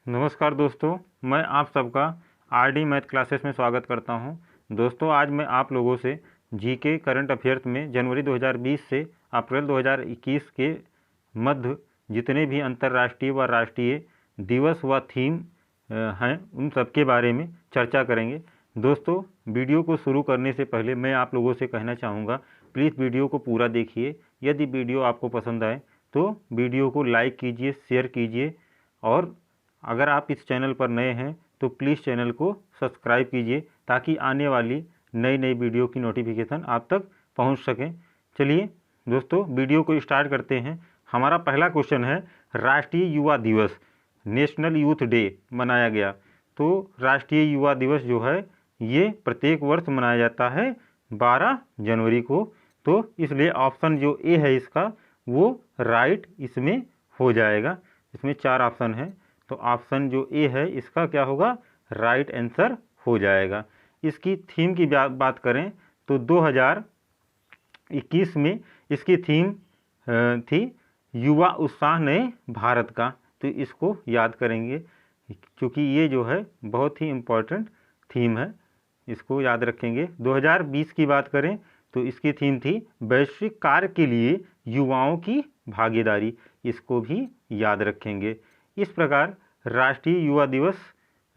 नमस्कार दोस्तों, मैं आप सबका आरडी मैथ क्लासेस में स्वागत करता हूं। दोस्तों, आज मैं आप लोगों से जीके करंट अफेयर्स में जनवरी 2020 से अप्रैल 2021 के मध्य जितने भी अंतर्राष्ट्रीय व राष्ट्रीय दिवस व थीम हैं उन सब के बारे में चर्चा करेंगे। दोस्तों, वीडियो को शुरू करने से पहले मैं आप लोगों से कहना चाहूँगा, प्लीज़ वीडियो को पूरा देखिए। यदि वीडियो आपको पसंद आए तो वीडियो को लाइक कीजिए, शेयर कीजिए और अगर आप इस चैनल पर नए हैं तो प्लीज़ चैनल को सब्सक्राइब कीजिए ताकि आने वाली नई नई वीडियो की नोटिफिकेशन आप तक पहुंच सकें। चलिए दोस्तों, वीडियो को स्टार्ट करते हैं। हमारा पहला क्वेश्चन है, राष्ट्रीय युवा दिवस नेशनल यूथ डे मनाया गया। तो राष्ट्रीय युवा दिवस जो है ये प्रत्येक वर्ष मनाया जाता है 12 जनवरी को। तो इसलिए ऑप्शन जो ए है इसका वो राइट इसमें हो जाएगा। इसमें 4 ऑप्शन हैं, तो ऑप्शन जो ए है इसका क्या होगा, राइट आंसर हो जाएगा। इसकी थीम की बात करें तो 2021 में इसकी थीम थी युवा उत्साह नए भारत का। तो इसको याद करेंगे क्योंकि ये जो है बहुत ही इम्पोर्टेंट थीम है, इसको याद रखेंगे। 2020 की बात करें तो इसकी थीम थी वैश्विक कार्य के लिए युवाओं की भागीदारी, इसको भी याद रखेंगे। इस प्रकार राष्ट्रीय युवा दिवस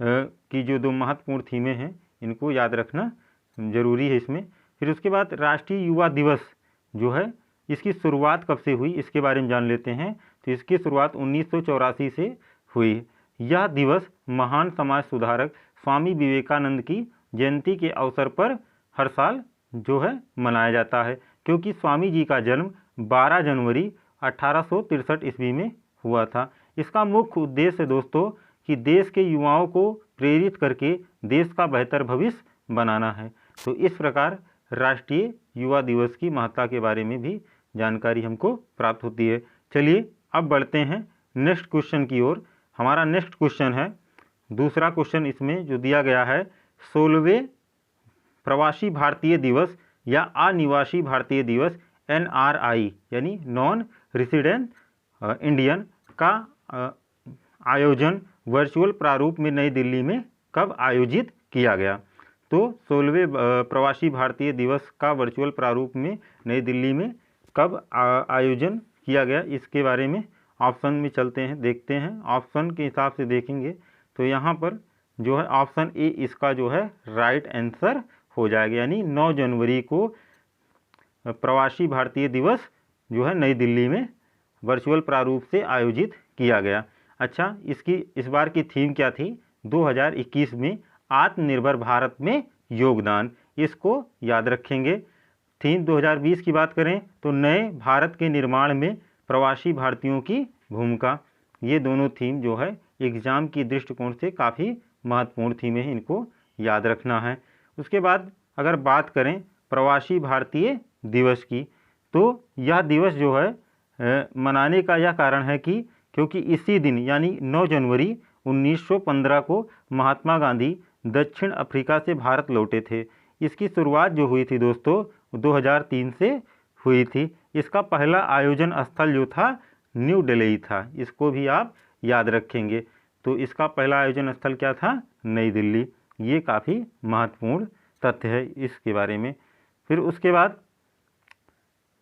की जो 2 महत्वपूर्ण थीमें हैं इनको याद रखना ज़रूरी है इसमें। फिर उसके बाद राष्ट्रीय युवा दिवस जो है इसकी शुरुआत कब से हुई इसके बारे में जान लेते हैं। तो इसकी शुरुआत 1984 से हुई। यह दिवस महान समाज सुधारक स्वामी विवेकानंद की जयंती के अवसर पर हर साल जो है मनाया जाता है, क्योंकि स्वामी जी का जन्म 12 जनवरी 1863 ईस्वी में हुआ था। इसका मुख्य उद्देश्य दोस्तों कि देश के युवाओं को प्रेरित करके देश का बेहतर भविष्य बनाना है। तो इस प्रकार राष्ट्रीय युवा दिवस की महत्ता के बारे में भी जानकारी हमको प्राप्त होती है। चलिए अब बढ़ते हैं नेक्स्ट क्वेश्चन की ओर। हमारा नेक्स्ट क्वेश्चन है, दूसरा क्वेश्चन इसमें जो दिया गया है, 16वें प्रवासी भारतीय दिवस या अनिवासी भारतीय दिवस NRI यानी नॉन रेसिडेंट इंडियन का आयोजन वर्चुअल प्रारूप में नई दिल्ली में कब आयोजित किया गया। तो 16वें प्रवासी भारतीय दिवस का वर्चुअल प्रारूप में नई दिल्ली में कब आयोजन किया गया, इसके बारे में ऑप्शन में चलते हैं, देखते हैं। ऑप्शन के हिसाब से देखेंगे तो यहाँ पर जो है ऑप्शन ए इसका जो है राइट आंसर हो जाएगा, यानी 9 जनवरी को प्रवासी भारतीय दिवस जो है नई दिल्ली में वर्चुअल प्रारूप से आयोजित किया गया। अच्छा, इसकी इस बार की थीम क्या थी, 2021 में आत्मनिर्भर भारत में योगदान, इसको याद रखेंगे। थीम 2020 की बात करें तो नए भारत के निर्माण में प्रवासी भारतीयों की भूमिका। ये दोनों थीम जो है एग्जाम की दृष्टिकोण से काफ़ी महत्वपूर्ण थीमें हैं, इनको याद रखना है। उसके बाद अगर बात करें प्रवासी भारतीय दिवस की, तो यह दिवस जो है मनाने का यह कारण है कि क्योंकि इसी दिन यानी 9 जनवरी 1915 को महात्मा गांधी दक्षिण अफ्रीका से भारत लौटे थे। इसकी शुरुआत जो हुई थी दोस्तों 2003 से हुई थी। इसका पहला आयोजन स्थल जो था न्यू दिल्ली था, इसको भी आप याद रखेंगे। तो इसका पहला आयोजन स्थल क्या था, नई दिल्ली। ये काफ़ी महत्वपूर्ण तथ्य है इसके बारे में। फिर उसके बाद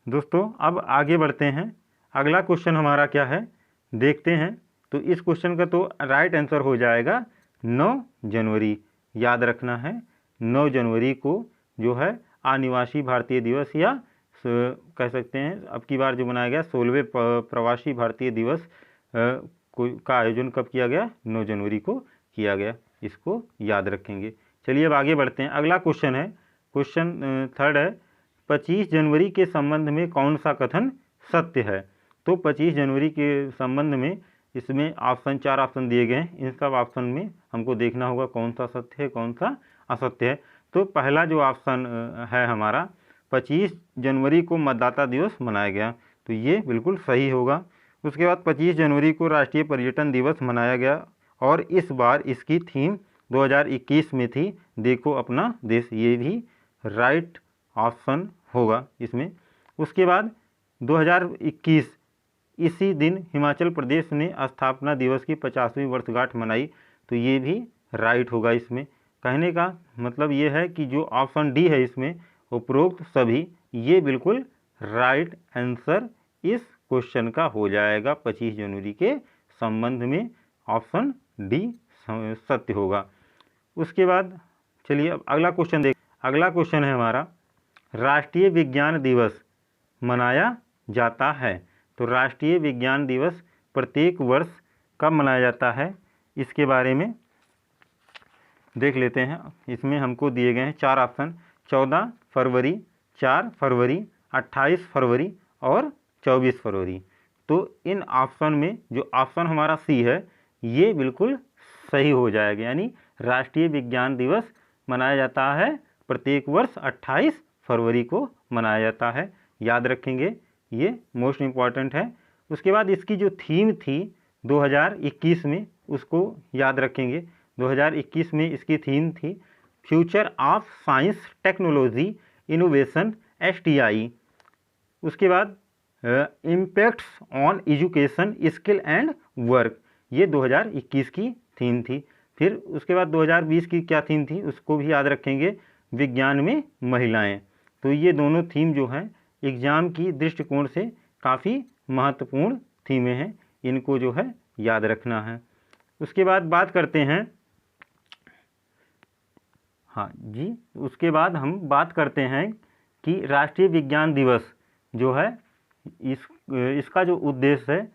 दोस्तों अब आगे बढ़ते हैं। अगला क्वेश्चन हमारा क्या है देखते हैं। तो इस क्वेश्चन का तो राइट आंसर हो जाएगा 9 जनवरी, याद रखना है। 9 जनवरी को जो है अनिवासी भारतीय दिवस या कह सकते हैं अब की बार जो मनाया गया 16वें प्रवासी भारतीय दिवस का आयोजन कब किया गया, 9 जनवरी को किया गया, इसको याद रखेंगे। चलिए अब आगे बढ़ते हैं। अगला क्वेश्चन है, क्वेश्चन थर्ड है, 25 जनवरी के संबंध में कौन सा कथन सत्य है। तो 25 जनवरी के संबंध में इसमें ऑप्शन 4 ऑप्शन दिए गए हैं। इन सब ऑप्शन में हमको देखना होगा कौन सा सत्य है कौन सा असत्य है। तो पहला जो ऑप्शन है हमारा, 25 जनवरी को मतदाता दिवस मनाया गया, तो ये बिल्कुल सही होगा। उसके बाद 25 जनवरी को राष्ट्रीय पर्यटन दिवस मनाया गया और इस बार इसकी थीम 2021 में थी देखो अपना देश, ये भी राइट ऑप्शन होगा इसमें। उसके बाद 2021 इसी दिन हिमाचल प्रदेश ने स्थापना दिवस की 50वीं वर्षगांठ मनाई। तो ये भी राइट होगा। इसमें कहने का मतलब ये है कि जो ऑप्शन डी है इसमें उपरोक्त सभी, ये बिल्कुल राइट आंसर इस क्वेश्चन का हो जाएगा। 25 जनवरी के संबंध में ऑप्शन डी सत्य होगा। उसके बाद चलिए अब अगला क्वेश्चन देख। अगला क्वेश्चन है हमारा, राष्ट्रीय विज्ञान दिवस मनाया जाता है। तो राष्ट्रीय विज्ञान दिवस प्रत्येक वर्ष कब मनाया जाता है, इसके बारे में देख लेते हैं। इसमें हमको दिए गए हैं 4 ऑप्शन, 14 फरवरी, 4 फरवरी, 28 फरवरी और 24 फरवरी। तो इन ऑप्शन में जो ऑप्शन हमारा सी है ये बिल्कुल सही हो जाएगा। यानी राष्ट्रीय विज्ञान दिवस मनाया जाता है प्रत्येक वर्ष 28 फरवरी को मनाया जाता है। याद रखेंगे, ये मोस्ट इम्पॉर्टेंट है। उसके बाद इसकी जो थीम थी 2021 में, उसको याद रखेंगे। 2021 में इसकी थीम थी future of science technology innovation STI। उसके बाद impacts on education skill and work, ये 2021 की थीम थी। फिर उसके बाद 2020 की क्या थीम थी उसको भी याद रखेंगे, विज्ञान में महिलाएं। तो ये दोनों थीम जो हैं एग्जाम की दृष्टिकोण से काफ़ी महत्वपूर्ण थीमें हैं, इनको जो है याद रखना है। उसके बाद बात करते हैं, हाँ जी, उसके बाद हम बात करते हैं कि राष्ट्रीय विज्ञान दिवस जो है इसका जो उद्देश्य है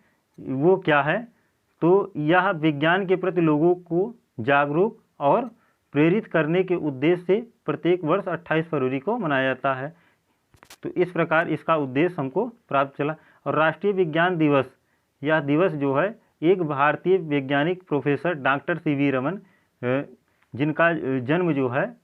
वो क्या है। तो यह विज्ञान के प्रति लोगों को जागरूक और प्रेरित करने के उद्देश्य से प्रत्येक वर्ष 28 फरवरी को मनाया जाता है। तो इस प्रकार इसका उद्देश्य हमको प्राप्त चला। और राष्ट्रीय विज्ञान दिवस, यह दिवस जो है एक भारतीय वैज्ञानिक प्रोफेसर डॉक्टर CV रमन, जिनका जन्म जो है,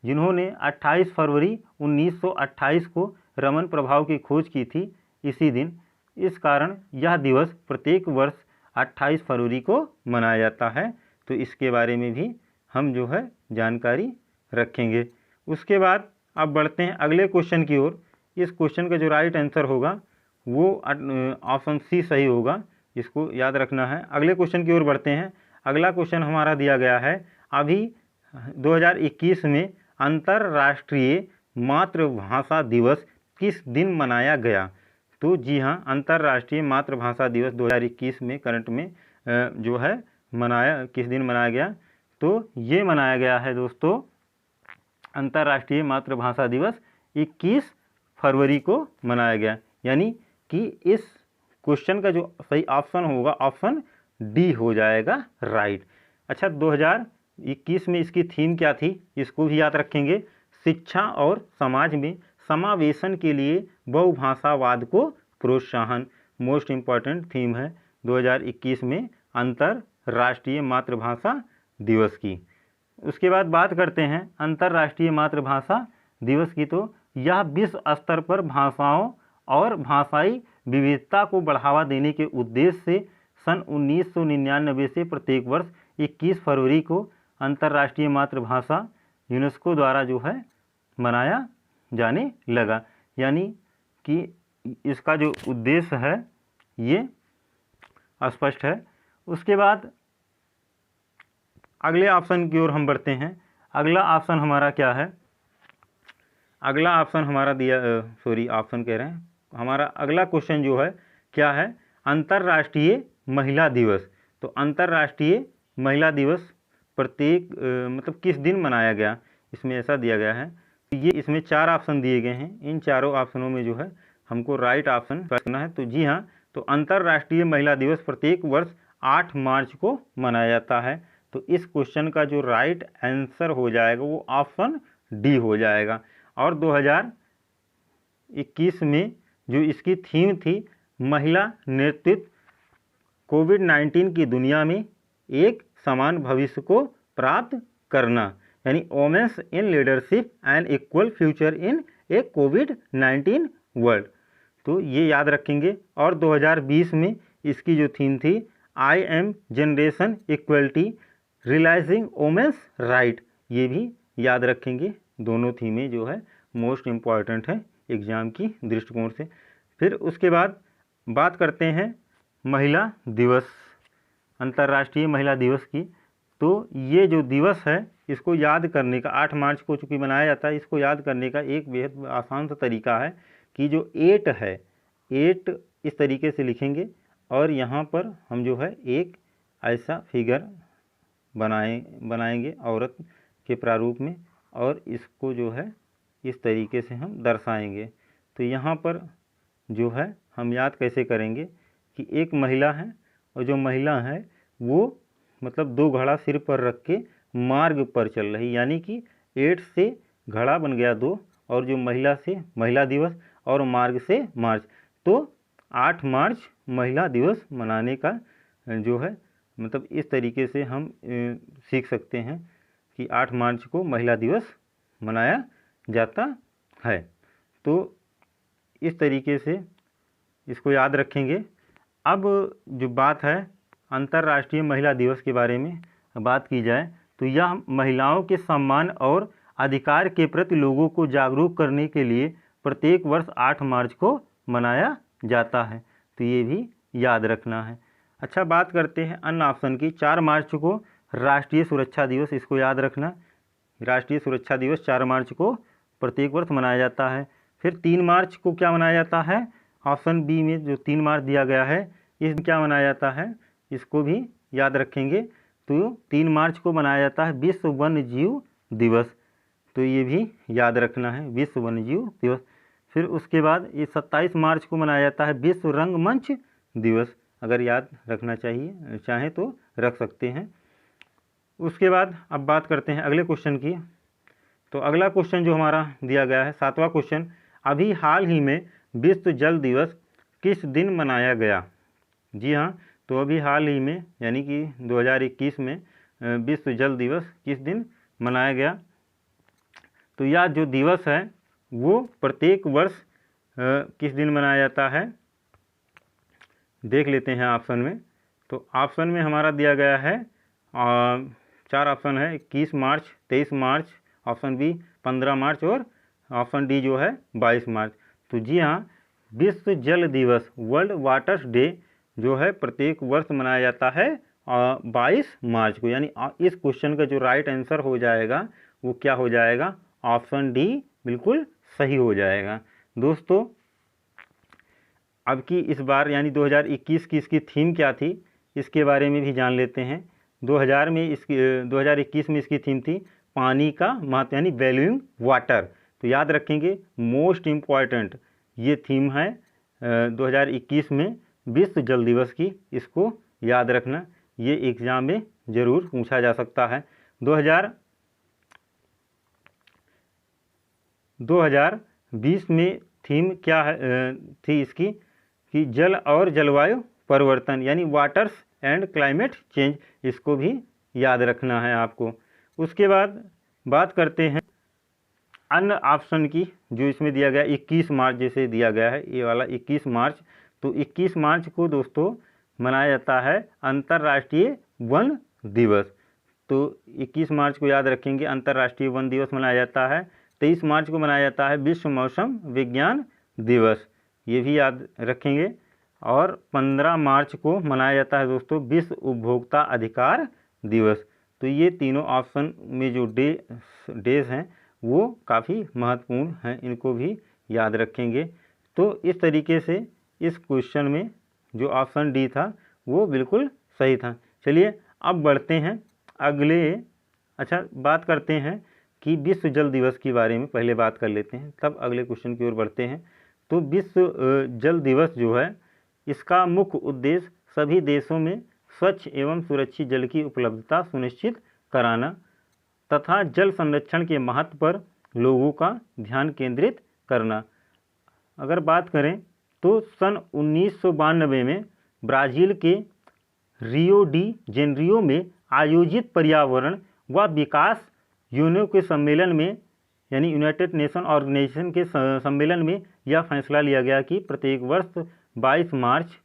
जिन्होंने 28 फरवरी 1928 को रमन प्रभाव की खोज की थी इसी दिन। इस कारण यह दिवस प्रत्येक वर्ष 28 फरवरी को मनाया जाता है। तो इसके बारे में भी हम जो है जानकारी रखेंगे। उसके बाद अब बढ़ते हैं अगले क्वेश्चन की ओर। इस क्वेश्चन का जो राइट आंसर होगा वो ऑप्शन सी सही होगा, इसको याद रखना है। अगले क्वेश्चन की ओर बढ़ते हैं। अगला क्वेश्चन हमारा दिया गया है, अभी 2021 में अंतर्राष्ट्रीय मातृभाषा दिवस किस दिन मनाया गया। तो जी हाँ, अंतर्राष्ट्रीय मातृभाषा दिवस 2021 में करंट में जो है किस दिन मनाया गया। तो ये मनाया गया है दोस्तों, अंतर्राष्ट्रीय मातृभाषा दिवस 21 फरवरी को मनाया गया। यानी कि इस क्वेश्चन का जो सही ऑप्शन होगा ऑप्शन डी हो जाएगा राइट। अच्छा, 2021 में इसकी थीम क्या थी इसको भी याद रखेंगे, शिक्षा और समाज में समावेशन के लिए बहुभाषावाद को प्रोत्साहन। मोस्ट इम्पॉर्टेंट थीम है 2021 में अंतर्राष्ट्रीय मातृभाषा दिवस की। उसके बाद बात करते हैं अंतर्राष्ट्रीय मातृभाषा दिवस की। तो यह विश्व स्तर पर भाषाओं और भाषाई विविधता को बढ़ावा देने के उद्देश्य से सन 1999 से प्रत्येक वर्ष 21 फरवरी को अंतर्राष्ट्रीय मातृभाषा यूनेस्को द्वारा जो है मनाया जाने लगा। यानी कि इसका जो उद्देश्य है ये स्पष्ट है। उसके बाद अगले ऑप्शन की ओर हम बढ़ते हैं। अगला ऑप्शन हमारा क्या है, अगला ऑप्शन हमारा हमारा अगला क्वेश्चन जो है क्या है, अंतर्राष्ट्रीय महिला दिवस। तो अंतर्राष्ट्रीय महिला दिवस प्रत्येक मतलब किस दिन मनाया गया, इसमें ऐसा दिया गया है। ये इसमें 4 ऑप्शन दिए गए हैं, इन चारों ऑप्शनों में जो है हमको राइट ऑप्शन करना है। तो जी हाँ, तो अंतर्राष्ट्रीय महिला दिवस प्रत्येक वर्ष 8 मार्च को मनाया जाता है। तो इस क्वेश्चन का जो राइट आंसर हो जाएगा वो ऑप्शन डी हो जाएगा। और 2021 में जो इसकी थीम थी महिला नेतृत्व कोविड-19 की दुनिया में एक समान भविष्य को प्राप्त करना, यानी women's in leadership and equal future in A covid world. तो ये याद रखेंगे। और 2020 में इसकी जो थीम थी I am generation equality realising women's right, ये भी याद रखेंगे। दोनों थीमें जो है मोस्ट इम्पॉर्टेंट है एग्ज़ाम की दृष्टिकोण से। फिर उसके बाद बात करते हैं महिला दिवस, अंतर्राष्ट्रीय महिला दिवस की। तो ये जो दिवस है इसको याद करने का 8 मार्च को चूँकि मनाया जाता है, इसको याद करने का एक बेहद आसान सा तरीका है कि जो 8 है, 8 इस तरीके से लिखेंगे और यहाँ पर हम जो है एक ऐसा फिगर बनाएंगे औरत के प्रारूप में, और इसको जो है इस तरीके से हम दर्शाएंगे। तो यहाँ पर जो है हम याद कैसे करेंगे कि एक महिला है और जो महिला है वो मतलब 2 घड़ा सिर पर रख के मार्ग पर चल रही, यानी कि 8 से घड़ा बन गया 2, और जो महिला से महिला दिवस और मार्ग से मार्च, तो 8 मार्च महिला दिवस मनाने का जो है मतलब इस तरीके से हम सीख सकते हैं कि 8 मार्च को महिला दिवस मनाया जाता है। तो इस तरीके से इसको याद रखेंगे। अब जो बात है अंतर्राष्ट्रीय महिला दिवस के बारे में बात की जाए तो यह महिलाओं के सम्मान और अधिकार के प्रति लोगों को जागरूक करने के लिए प्रत्येक वर्ष 8 मार्च को मनाया जाता है, तो ये भी याद रखना है। अच्छा, बात करते हैं अन्य ऑप्शन की। 4 मार्च को राष्ट्रीय सुरक्षा दिवस, इसको याद रखना। राष्ट्रीय सुरक्षा दिवस 4 मार्च को प्रत्येक वर्ष मनाया जाता है। फिर 3 मार्च को क्या मनाया जाता है, ऑप्शन बी में जो 3 मार्च दिया गया है इस क्या मनाया जाता है, इसको भी याद रखेंगे। तो 3 मार्च को मनाया जाता है विश्व वन्य जीव दिवस, तो ये भी याद रखना है, विश्व वन्य जीव दिवस। फिर उसके बाद ये 27 मार्च को मनाया जाता है विश्व रंगमंच दिवस, अगर याद रखना चाहें तो रख सकते हैं। उसके बाद अब बात करते हैं अगले क्वेश्चन की। तो अगला क्वेश्चन जो हमारा दिया गया है 7वां क्वेश्चन, अभी हाल ही में विश्व जल दिवस किस दिन मनाया गया। जी हाँ, तो अभी हाल ही में यानी कि 2021 में विश्व जल दिवस किस दिन मनाया गया। तो यह जो दिवस है वो प्रत्येक वर्ष किस दिन मनाया जाता है, देख लेते हैं ऑप्शन में। तो ऑप्शन में हमारा दिया गया है 4 ऑप्शन है, 21 मार्च, 23 मार्च, ऑप्शन बी 15 मार्च और ऑप्शन डी जो है 22 मार्च। तो जी हाँ, विश्व जल दिवस वर्ल्ड वाटर डे जो है प्रत्येक वर्ष मनाया जाता है 22 मार्च को, यानी इस क्वेश्चन का जो राइट आंसर हो जाएगा वो क्या हो जाएगा, ऑप्शन डी बिल्कुल सही हो जाएगा। दोस्तों, अब की इस बार यानी 2021 की इसकी थीम क्या थी इसके बारे में भी जान लेते हैं। 2021 में इसकी थीम थी पानी का महत्व, यानी वैल्यूइंग वाटर। तो याद रखेंगे मोस्ट इम्पॉर्टेंट ये थीम है 2021 में विश्व जल दिवस की, इसको याद रखना, ये एग्ज़ाम में ज़रूर पूछा जा सकता है। 2020 में थीम क्या थी इसकी कि जल और जलवायु परिवर्तन, यानी वाटर्स एंड क्लाइमेट चेंज, इसको भी याद रखना है आपको। उसके बाद बात करते हैं अन्य ऑप्शन की, जो इसमें दिया गया 21 मार्च जैसे दिया गया है ये वाला 21 मार्च। तो 21 मार्च को दोस्तों मनाया जाता है अंतर्राष्ट्रीय वन दिवस। तो 21 मार्च को याद रखेंगे अंतर्राष्ट्रीय वन दिवस मनाया जाता है। 23 मार्च को मनाया जाता है विश्व मौसम विज्ञान दिवस, ये भी याद रखेंगे। और 15 मार्च को मनाया जाता है दोस्तों विश्व उपभोक्ता अधिकार दिवस। तो ये तीनों ऑप्शन में जो डेज हैं वो काफ़ी महत्वपूर्ण हैं, इनको भी याद रखेंगे। तो इस तरीके से इस क्वेश्चन में जो ऑप्शन डी था वो बिल्कुल सही था। चलिए अब बढ़ते हैं अगले, अच्छा बात करते हैं कि विश्व जल दिवस के बारे में पहले बात कर लेते हैं, तब अगले क्वेश्चन की ओर बढ़ते हैं। तो विश्व जल दिवस जो है इसका मुख्य उद्देश्य सभी देशों में स्वच्छ एवं सुरक्षित जल की उपलब्धता सुनिश्चित कराना तथा जल संरक्षण के महत्व पर लोगों का ध्यान केंद्रित करना। अगर बात करें तो सन 1992 में ब्राज़ील के रियो डी जेनेरियो में आयोजित पर्यावरण व विकास यूएनओ के सम्मेलन में, यानी यूनाइटेड नेशन ऑर्गेनाइजेशन के सम्मेलन में यह फैसला लिया गया कि प्रत्येक वर्ष 22 मार्च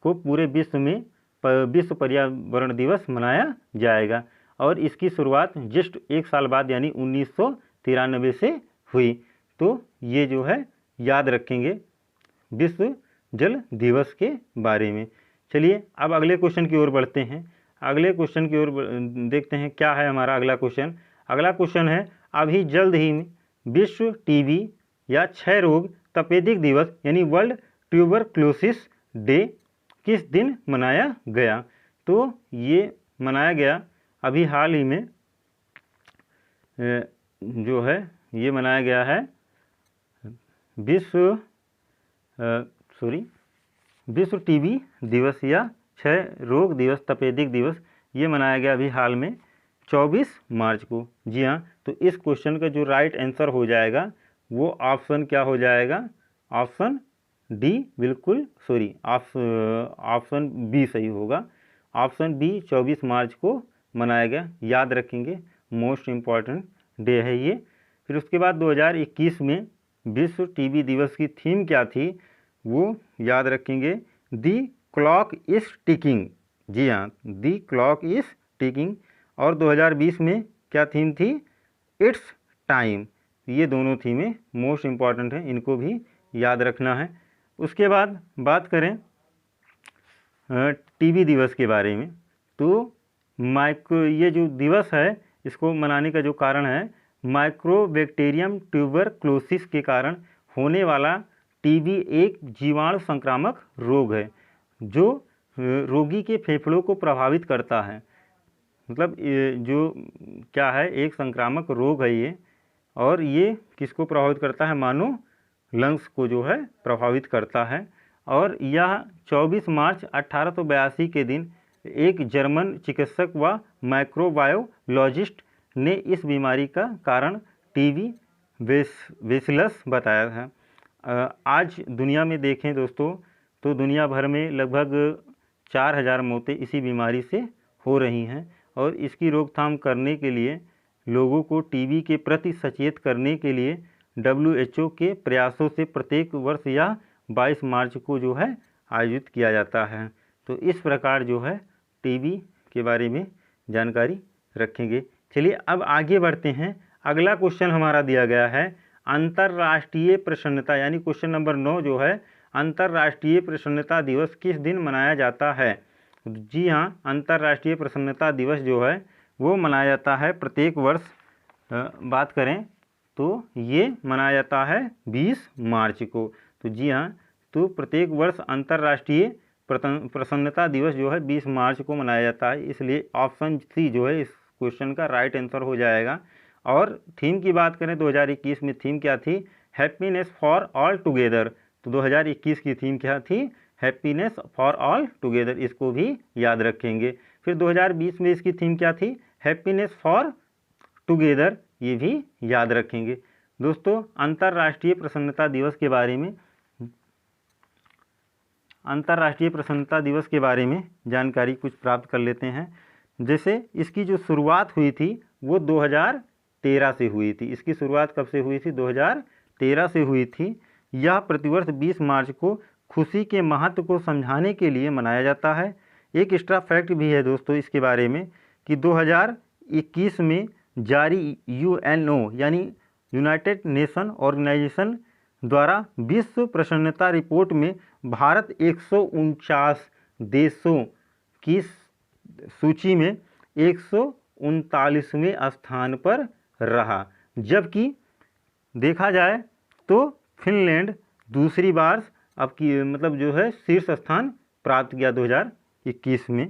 को पूरे विश्व में विश्व पर्यावरण दिवस मनाया जाएगा। और इसकी शुरुआत जस्ट 1 साल बाद यानी 1993 से हुई। तो ये जो है याद रखेंगे विश्व जल दिवस के बारे में। चलिए अब अगले क्वेश्चन की ओर बढ़ते हैं। अगले क्वेश्चन की ओर देखते हैं क्या है हमारा अगला क्वेश्चन। अगला क्वेश्चन है, अभी जल्द ही विश्व टीबी या क्षय रोग तपेदिक दिवस यानी वर्ल्ड ट्यूबरक्लोसिस डे किस दिन मनाया गया? तो ये मनाया गया अभी हाल ही में जो है ये मनाया गया है विश्व टीबी दिवस या क्षय रोग दिवस तपेदिक दिवस, ये मनाया गया अभी हाल में 24 मार्च को। जी हाँ, तो इस क्वेश्चन का जो राइट आंसर हो जाएगा वो ऑप्शन क्या हो जाएगा? ऑप्शन डी, बिल्कुल सॉरी, ऑप्शन बी सही होगा। ऑप्शन बी 24 मार्च को मनाया गया, याद रखेंगे, मोस्ट इम्पॉर्टेंट डे है ये। फिर उसके बाद 2021 में विश्व टीबी दिवस की थीम क्या थी वो याद रखेंगे, दी क्लॉक इज टिकिंग। जी हाँ, दी क्लॉक इज टिकिंग। और 2020 में क्या थीम थी? It's time. ये दोनों थीमें मोस्ट इम्पॉर्टेंट हैं, इनको भी याद रखना है। उसके बाद बात करें टीबी दिवस के बारे में, तो ये जो दिवस है इसको मनाने का जो कारण है, माइक्रोबैक्टीरियम ट्यूबरक्लोसिस के कारण होने वाला टीबी एक जीवाणु संक्रामक रोग है जो रोगी के फेफड़ों को प्रभावित करता है। मतलब जो क्या है, एक संक्रामक रोग है ये, और ये किसको प्रभावित करता है? मानो लंग्स को जो है प्रभावित करता है। और यह 24 मार्च 1882 के दिन एक जर्मन चिकित्सक व माइक्रोबायोलॉजिस्ट ने इस बीमारी का कारण टीबी बेसिलस बताया है। आज दुनिया में देखें दोस्तों तो दुनिया भर में लगभग 4000 मौतें इसी बीमारी से हो रही हैं, और इसकी रोकथाम करने के लिए लोगों को टीबी के प्रति सचेत करने के लिए WHO के प्रयासों से प्रत्येक वर्ष या 22 मार्च को जो है आयोजित किया जाता है। तो इस प्रकार जो है टीबी के बारे में जानकारी रखेंगे। चलिए अब आगे बढ़ते हैं। अगला क्वेश्चन हमारा दिया गया है, अंतर्राष्ट्रीय प्रसन्नता यानी क्वेश्चन नंबर 9 जो है, अंतर्राष्ट्रीय प्रसन्नता दिवस किस दिन मनाया जाता है? जी हाँ, अंतर्राष्ट्रीय प्रसन्नता दिवस जो है वो मनाया जाता है प्रत्येक वर्ष। बात करें तो ये मनाया जाता है 20 मार्च को। तो जी हाँ, तो प्रत्येक वर्ष अंतर्राष्ट्रीय प्रसन्नता दिवस जो है 20 मार्च को मनाया जाता है, इसलिए ऑप्शन सी जो है इस क्वेश्चन का राइट आंसर हो जाएगा। और थीम की बात करें 2021 में थीम क्या थी? Happiness for all together. तो 2021 की थीम क्या थी? हैप्पीनेस फॉर ऑल टुगेदर, इसको भी याद रखेंगे। फिर 2020 में इसकी थीम क्या थी? हैप्पीनेस फॉर टुगेदर, ये भी याद रखेंगे। दोस्तों अंतर्राष्ट्रीय प्रसन्नता दिवस के बारे में जानकारी कुछ प्राप्त कर लेते हैं। जैसे इसकी जो शुरुआत हुई थी वो 2013 से हुई थी। इसकी शुरुआत कब से हुई थी? 2013 से हुई थी। यह प्रतिवर्ष 20 मार्च को खुशी के महत्व को समझाने के लिए मनाया जाता है। एक एक्स्ट्रा फैक्ट भी है दोस्तों इसके बारे में कि 2021 में जारी UNO यानी यूनाइटेड नेशन ऑर्गेनाइजेशन द्वारा विश्व प्रसन्नता रिपोर्ट में भारत 149 देशों की सूची में 139वें स्थान पर रहा, जबकि देखा जाए तो फिनलैंड दूसरी बार अब की मतलब जो है शीर्ष स्थान प्राप्त किया 2021 में।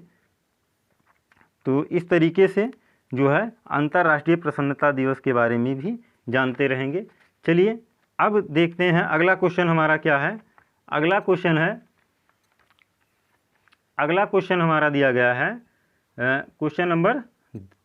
तो इस तरीके से जो है अंतर्राष्ट्रीय प्रसन्नता दिवस के बारे में भी जानते रहेंगे। चलिए अब देखते हैं अगला क्वेश्चन हमारा क्या है। अगला क्वेश्चन हमारा दिया गया है, क्वेश्चन नंबर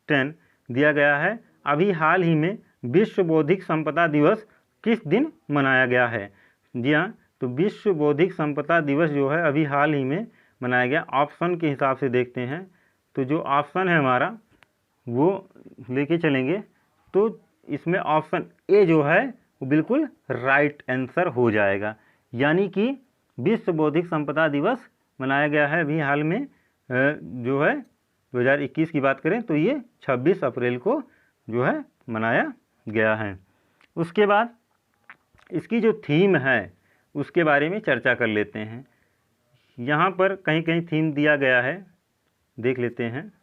10 दिया गया है, अभी हाल ही में विश्व बौद्धिक संपदा दिवस किस दिन मनाया गया है? जी हाँ, तो विश्व बौद्धिक संपदा दिवस जो है अभी हाल ही में मनाया गया। ऑप्शन के हिसाब से देखते हैं तो जो ऑप्शन है हमारा वो लेके चलेंगे, तो इसमें ऑप्शन ए जो है वो बिल्कुल राइट आंसर हो जाएगा। यानी कि विश्व बौद्धिक संपदा दिवस मनाया गया है अभी हाल में जो है 2021 की बात करें तो ये 26 अप्रैल को जो है मनाया गया है। उसके बाद इसकी जो थीम है उसके बारे में चर्चा कर लेते हैं। यहाँ पर कहीं कहीं थीम दिया गया है, देख लेते हैं।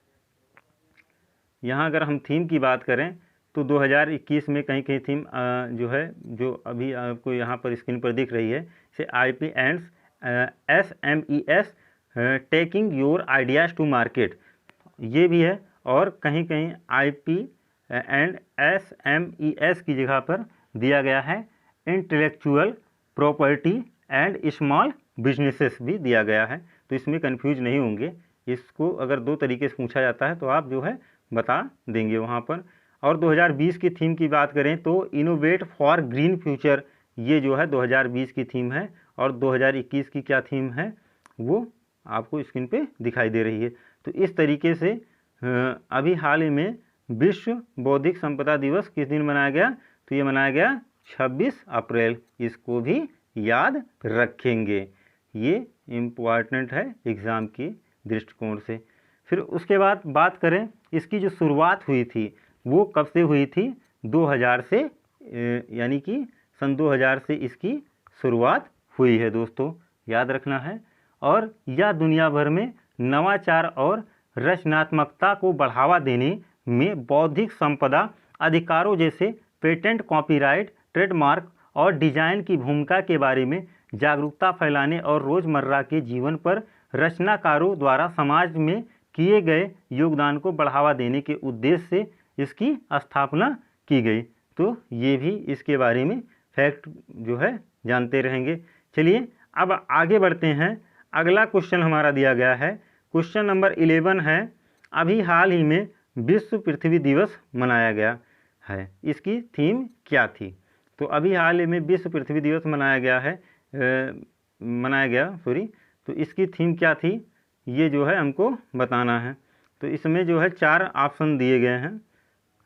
यहाँ अगर हम थीम की बात करें तो 2021 में कहीं कहीं थीम जो है, जो अभी आपको यहाँ पर स्क्रीन पर दिख रही है, से IP and SMES taking your ideas to market, ये भी है। और कहीं कहीं IP एंड SMES की जगह पर दिया गया है intellectual property and small businesses भी दिया गया है। तो इसमें कंफ्यूज नहीं होंगे, इसको अगर दो तरीके से पूछा जाता है तो आप जो है बता देंगे वहाँ पर। और 2020 की थीम की बात करें तो इनोवेट फॉर ग्रीन फ्यूचर, ये जो है 2020 की थीम है। और 2021 की क्या थीम है वो आपको स्क्रीन पे दिखाई दे रही है। तो इस तरीके से अभी हाल ही में विश्व बौद्धिक संपदा दिवस किस दिन मनाया गया, तो ये मनाया गया 26 अप्रैल। इसको भी याद रखेंगे, ये इम्पॉर्टेंट है एग्ज़ाम की दृष्टिकोण से। फिर उसके बाद बात करें इसकी जो शुरुआत हुई थी वो कब से हुई थी, 2000 से, यानी कि सन 2000 से इसकी शुरुआत हुई है दोस्तों, याद रखना है। और यह दुनिया भर में नवाचार और रचनात्मकता को बढ़ावा देने में बौद्धिक संपदा अधिकारों जैसे पेटेंट, कॉपीराइट, ट्रेडमार्क और डिजाइन की भूमिका के बारे में जागरूकता फैलाने और रोज़मर्रा के जीवन पर रचनाकारों द्वारा समाज में किए गए योगदान को बढ़ावा देने के उद्देश्य से इसकी स्थापना की गई। तो ये भी इसके बारे में फैक्ट जो है जानते रहेंगे। चलिए अब आगे बढ़ते हैं। अगला क्वेश्चन हमारा दिया गया है, क्वेश्चन नंबर 11 है, अभी हाल ही में विश्व पृथ्वी दिवस मनाया गया है, इसकी थीम क्या थी। तो अभी हाल ही में विश्व पृथ्वी दिवस मनाया गया तो इसकी थीम क्या थी, ये जो है हमको बताना है। तो इसमें जो है 4 ऑप्शन दिए गए हैं,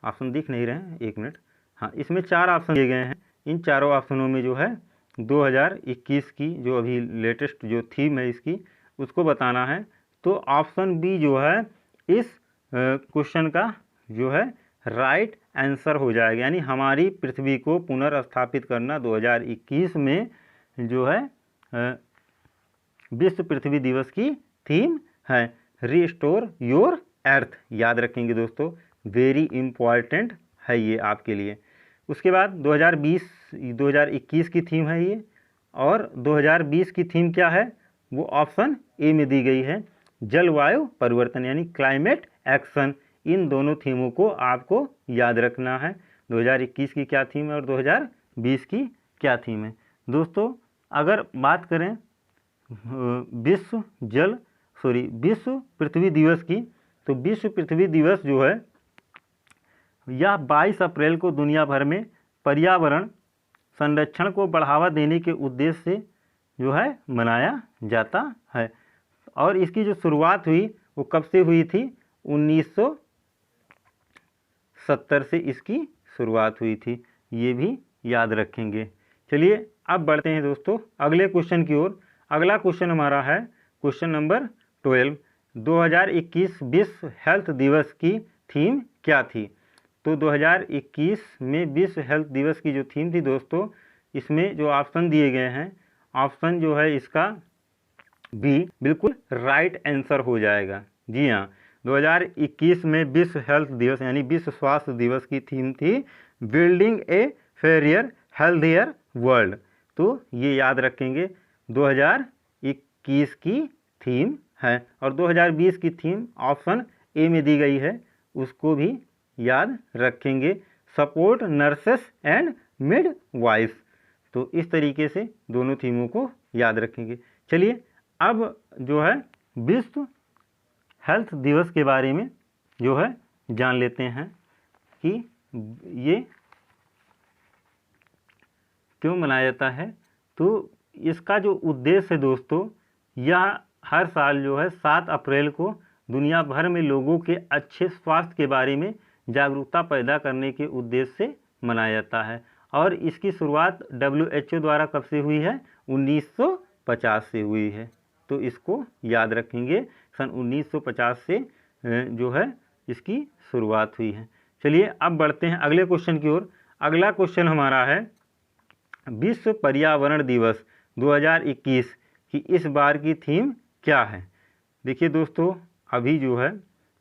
ऑप्शन दिख नहीं रहे हैं, 1 मिनट, हाँ, इसमें 4 ऑप्शन दिए गए हैं। इन चारों ऑप्शनों में जो है 2021 की जो अभी लेटेस्ट जो थीम है इसकी, उसको बताना है। तो ऑप्शन बी जो है इस क्वेश्चन का जो है राइट आंसर हो जाएगा, यानी हमारी पृथ्वी को पुनर्स्थापित करना 2021 में जो है विश्व पृथ्वी दिवस की थीम है, रिस्टोर योर अर्थ। याद रखेंगे दोस्तों, वेरी इम्पॉर्टेंट है ये आपके लिए। उसके बाद 2021 की थीम है ये, और 2020 की थीम क्या है वो ऑप्शन ए में दी गई है, जलवायु परिवर्तन यानी क्लाइमेट एक्शन। इन दोनों थीमों को आपको याद रखना है, 2021 की क्या थीम है और 2020 की क्या थीम है। दोस्तों अगर बात करें विश्व पृथ्वी दिवस की, तो विश्व पृथ्वी दिवस जो है यह 22 अप्रैल को दुनिया भर में पर्यावरण संरक्षण को बढ़ावा देने के उद्देश्य से जो है मनाया जाता है। और इसकी जो शुरुआत हुई वो कब से हुई थी, 1970 से इसकी शुरुआत हुई थी, ये भी याद रखेंगे। चलिए अब बढ़ते हैं दोस्तों अगले क्वेश्चन की ओर। अगला क्वेश्चन हमारा है क्वेश्चन नंबर 12, 2021 विश्व हेल्थ दिवस की थीम क्या थी। तो 2021 में विश्व हेल्थ दिवस की जो थीम थी दोस्तों, इसमें जो ऑप्शन दिए गए हैं, ऑप्शन जो है इसका बी बिल्कुल राइट आंसर हो जाएगा। जी हाँ, 2021 में विश्व हेल्थ दिवस यानी विश्व स्वास्थ्य दिवस की थीम थी बिल्डिंग ए फेरियर हेल्थियर वर्ल्ड। तो ये याद रखेंगे, 2021 की थीम है। और 2020 की थीम ऑप्शन ए में दी गई है, उसको भी याद रखेंगे, सपोर्ट नर्सेस एंड मिडवाइफ। तो इस तरीके से दोनों थीमों को याद रखेंगे। चलिए अब जो है विश्व हेल्थ दिवस के बारे में जो है जान लेते हैं कि ये क्यों मनाया जाता है। तो इसका जो उद्देश्य है दोस्तों, यह हर साल जो है 7 अप्रैल को दुनिया भर में लोगों के अच्छे स्वास्थ्य के बारे में जागरूकता पैदा करने के उद्देश्य से मनाया जाता है। और इसकी शुरुआत WHO द्वारा कब से हुई है, 1950 से हुई है। तो इसको याद रखेंगे, सन 1950 से जो है इसकी शुरुआत हुई है। चलिए अब बढ़ते हैं अगले क्वेश्चन की ओर। अगला क्वेश्चन हमारा है विश्व पर्यावरण दिवस 2021 कि इस बार की थीम क्या है। देखिए दोस्तों, अभी जो है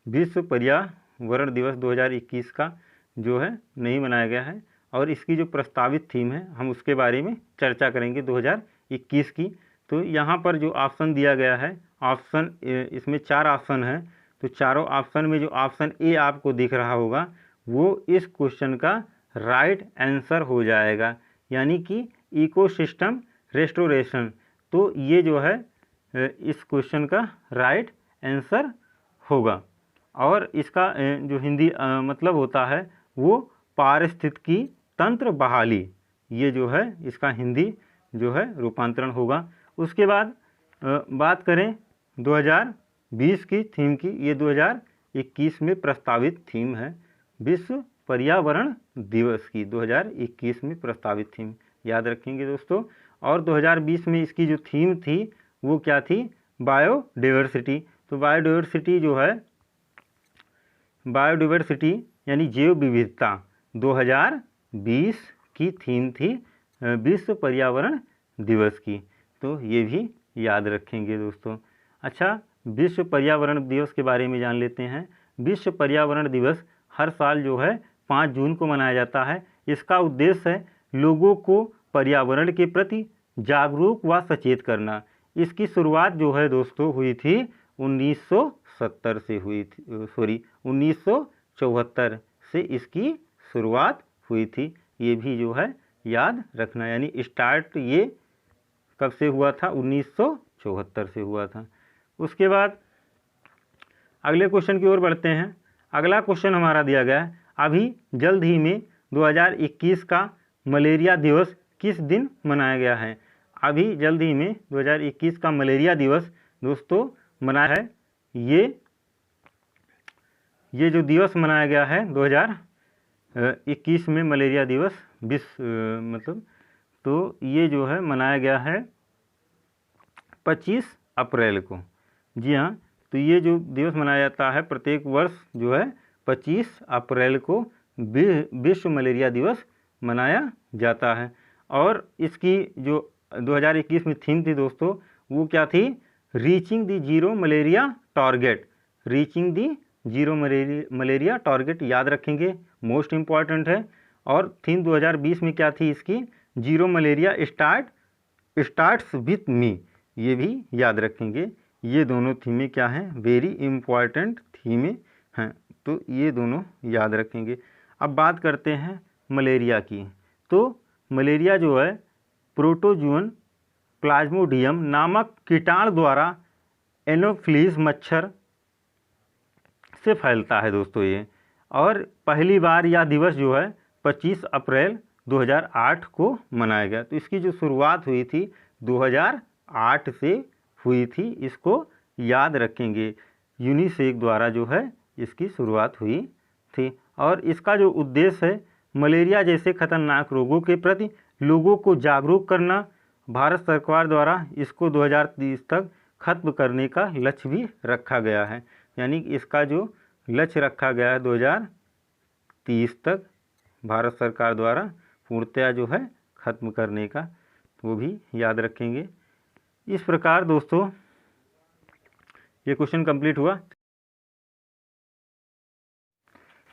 विश्व पर्यावरण दिवस 2021 का जो है नहीं मनाया गया है, और इसकी जो प्रस्तावित थीम है हम उसके बारे में चर्चा करेंगे 2021 की। तो यहाँ पर जो ऑप्शन दिया गया है, ऑप्शन इसमें 4 ऑप्शन है, तो चारों ऑप्शन में जो ऑप्शन ए आपको दिख रहा होगा वो इस क्वेश्चन का राइट आंसर हो जाएगा, यानी कि इकोसिस्टम रेस्टोरेशन। तो ये जो है इस क्वेश्चन का राइट आंसर होगा, और इसका जो हिंदी मतलब होता है वो पारिस्थितिकी तंत्र बहाली, ये जो है इसका हिंदी जो है रूपांतरण होगा। उसके बाद बात करें 2020 की थीम की, ये 2021 में प्रस्तावित थीम है विश्व पर्यावरण दिवस की, 2021 में प्रस्तावित थीम याद रखेंगे दोस्तों। और 2020 में इसकी जो थीम थी वो क्या थी, बायोडाइवर्सिटी। तो बायोडाइवर्सिटी जो है, बायोडाइवर्सिटी यानी जैव विविधता 2020 की थीम थी विश्व पर्यावरण दिवस की, तो ये भी याद रखेंगे दोस्तों। अच्छा, विश्व पर्यावरण दिवस के बारे में जान लेते हैं। विश्व पर्यावरण दिवस हर साल जो है 5 जून को मनाया जाता है। इसका उद्देश्य है लोगों को पर्यावरण के प्रति जागरूक व सचेत करना। इसकी शुरुआत जो है दोस्तों हुई थी 1970 से हुई थी, 1974 से इसकी शुरुआत हुई थी, ये भी जो है याद रखना। यानी स्टार्ट ये कब से हुआ था, 1974 से हुआ था। उसके बाद अगले क्वेश्चन की ओर बढ़ते हैं। अगला क्वेश्चन हमारा दिया गया है, अभी जल्द ही में 2021 का मलेरिया दिवस किस दिन मनाया गया है। अभी जल्द ही में 2021 का मलेरिया दिवस दोस्तों मनाया है। ये जो दिवस मनाया गया है 2021 में मलेरिया दिवस विश्व मतलब, तो ये जो है मनाया गया है 25 अप्रैल को। जी हाँ, तो ये जो दिवस मनाया जाता है प्रत्येक वर्ष जो है 25 अप्रैल को विश्व मलेरिया दिवस मनाया जाता है। और इसकी जो 2021 में थीम थी दोस्तों वो क्या थी, रीचिंग दी जीरो मलेरिया टारगेट। रीचिंग दी जीरो मलेरिया टारगेट याद रखेंगे, मोस्ट इम्पॉर्टेंट है। और थीम 2020 में क्या थी इसकी, zero malaria starts with me, ये भी याद रखेंगे। ये दोनों थीमें क्या हैं, वेरी इम्पॉर्टेंट थीमें हैं, तो ये दोनों याद रखेंगे। अब बात करते हैं मलेरिया की। तो मलेरिया जो है प्रोटोजुअन प्लाज्मोडियम नामक कीटाणु द्वारा एनोफिलीज मच्छर से फैलता है दोस्तों ये। और पहली बार यह दिवस जो है 25 अप्रैल 2008 को मनाया गया। तो इसकी जो शुरुआत हुई थी 2008 से हुई थी, इसको याद रखेंगे। यूनिसेफ द्वारा जो है इसकी शुरुआत हुई थी। और इसका जो उद्देश्य है मलेरिया जैसे खतरनाक रोगों के प्रति लोगों को जागरूक करना। भारत सरकार द्वारा इसको 2030 तक खत्म करने का लक्ष्य भी रखा गया है, यानी इसका जो लक्ष्य रखा गया है 2030 तक भारत सरकार द्वारा पूर्णतया जो है खत्म करने का, वो भी याद रखेंगे। इस प्रकार दोस्तों ये क्वेश्चन कंप्लीट हुआ।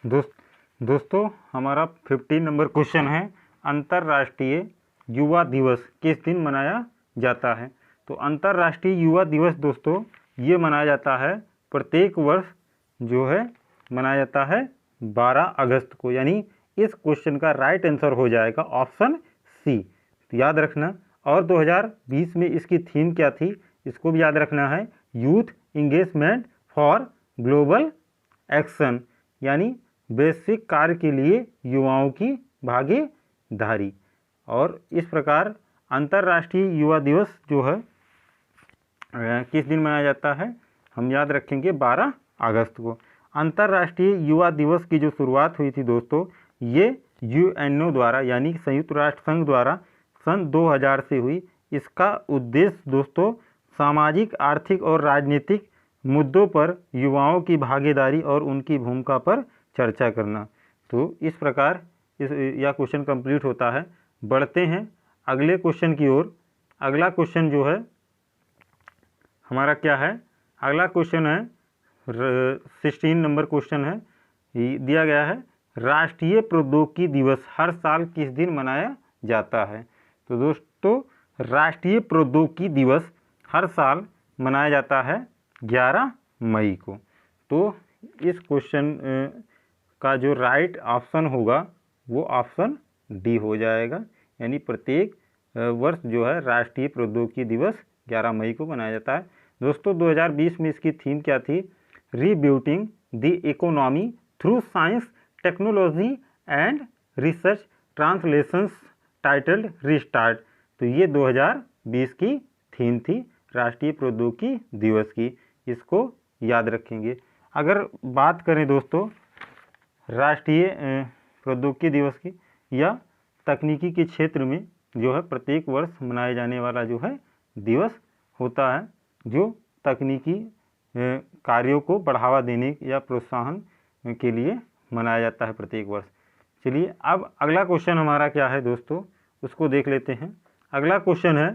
दोस्तों हमारा 15 नंबर क्वेश्चन है, अंतर्राष्ट्रीय युवा दिवस किस दिन मनाया जाता है। तो अंतर्राष्ट्रीय युवा दिवस दोस्तों ये मनाया जाता है प्रत्येक वर्ष जो है मनाया जाता है 12 अगस्त को, यानी इस क्वेश्चन का राइट आंसर हो जाएगा ऑप्शन सी, तो याद रखना। और 2020 में इसकी थीम क्या थी, इसको भी याद रखना है, youth engagement for global action, यानी वैश्विक कार्य के लिए युवाओं की भागीदारी। और इस प्रकार अंतर्राष्ट्रीय युवा दिवस जो है किस दिन मनाया जाता है, हम याद रखेंगे 12 अगस्त को। अंतर्राष्ट्रीय युवा दिवस की जो शुरुआत हुई थी दोस्तों ये यूएनओ द्वारा यानी संयुक्त राष्ट्र संघ द्वारा सन 2000 से हुई। इसका उद्देश्य दोस्तों सामाजिक, आर्थिक और राजनीतिक मुद्दों पर युवाओं की भागीदारी और उनकी भूमिका पर चर्चा करना। तो इस प्रकार यह क्वेश्चन कंप्लीट होता है। बढ़ते हैं अगले क्वेश्चन की ओर। अगला क्वेश्चन जो है हमारा क्या है, अगला क्वेश्चन है 16 नंबर क्वेश्चन है, दिया गया है राष्ट्रीय प्रौद्योगिकी दिवस हर साल किस दिन मनाया जाता है। तो दोस्तों राष्ट्रीय प्रौद्योगिकी दिवस हर साल मनाया जाता है 11 मई को। तो इस क्वेश्चन का जो राइट ऑप्शन होगा वो ऑप्शन डी हो जाएगा, यानी प्रत्येक वर्ष जो है राष्ट्रीय प्रौद्योगिकी दिवस 11 मई को मनाया जाता है। दोस्तों 2020 में इसकी थीम क्या थी, rebuilding the economy through science technology and research translations titled restart. तो ये 2020 की थीम थी राष्ट्रीय प्रौद्योगिकी दिवस की, इसको याद रखेंगे। अगर बात करें दोस्तों राष्ट्रीय प्रौद्योगिकी दिवस की या तकनीकी के क्षेत्र में जो है प्रत्येक वर्ष मनाए जाने वाला जो है दिवस होता है जो तकनीकी कार्यों को बढ़ावा देने या प्रोत्साहन के लिए मनाया जाता है प्रत्येक वर्ष। चलिए अब अगला क्वेश्चन हमारा क्या है दोस्तों, उसको देख लेते हैं। अगला क्वेश्चन है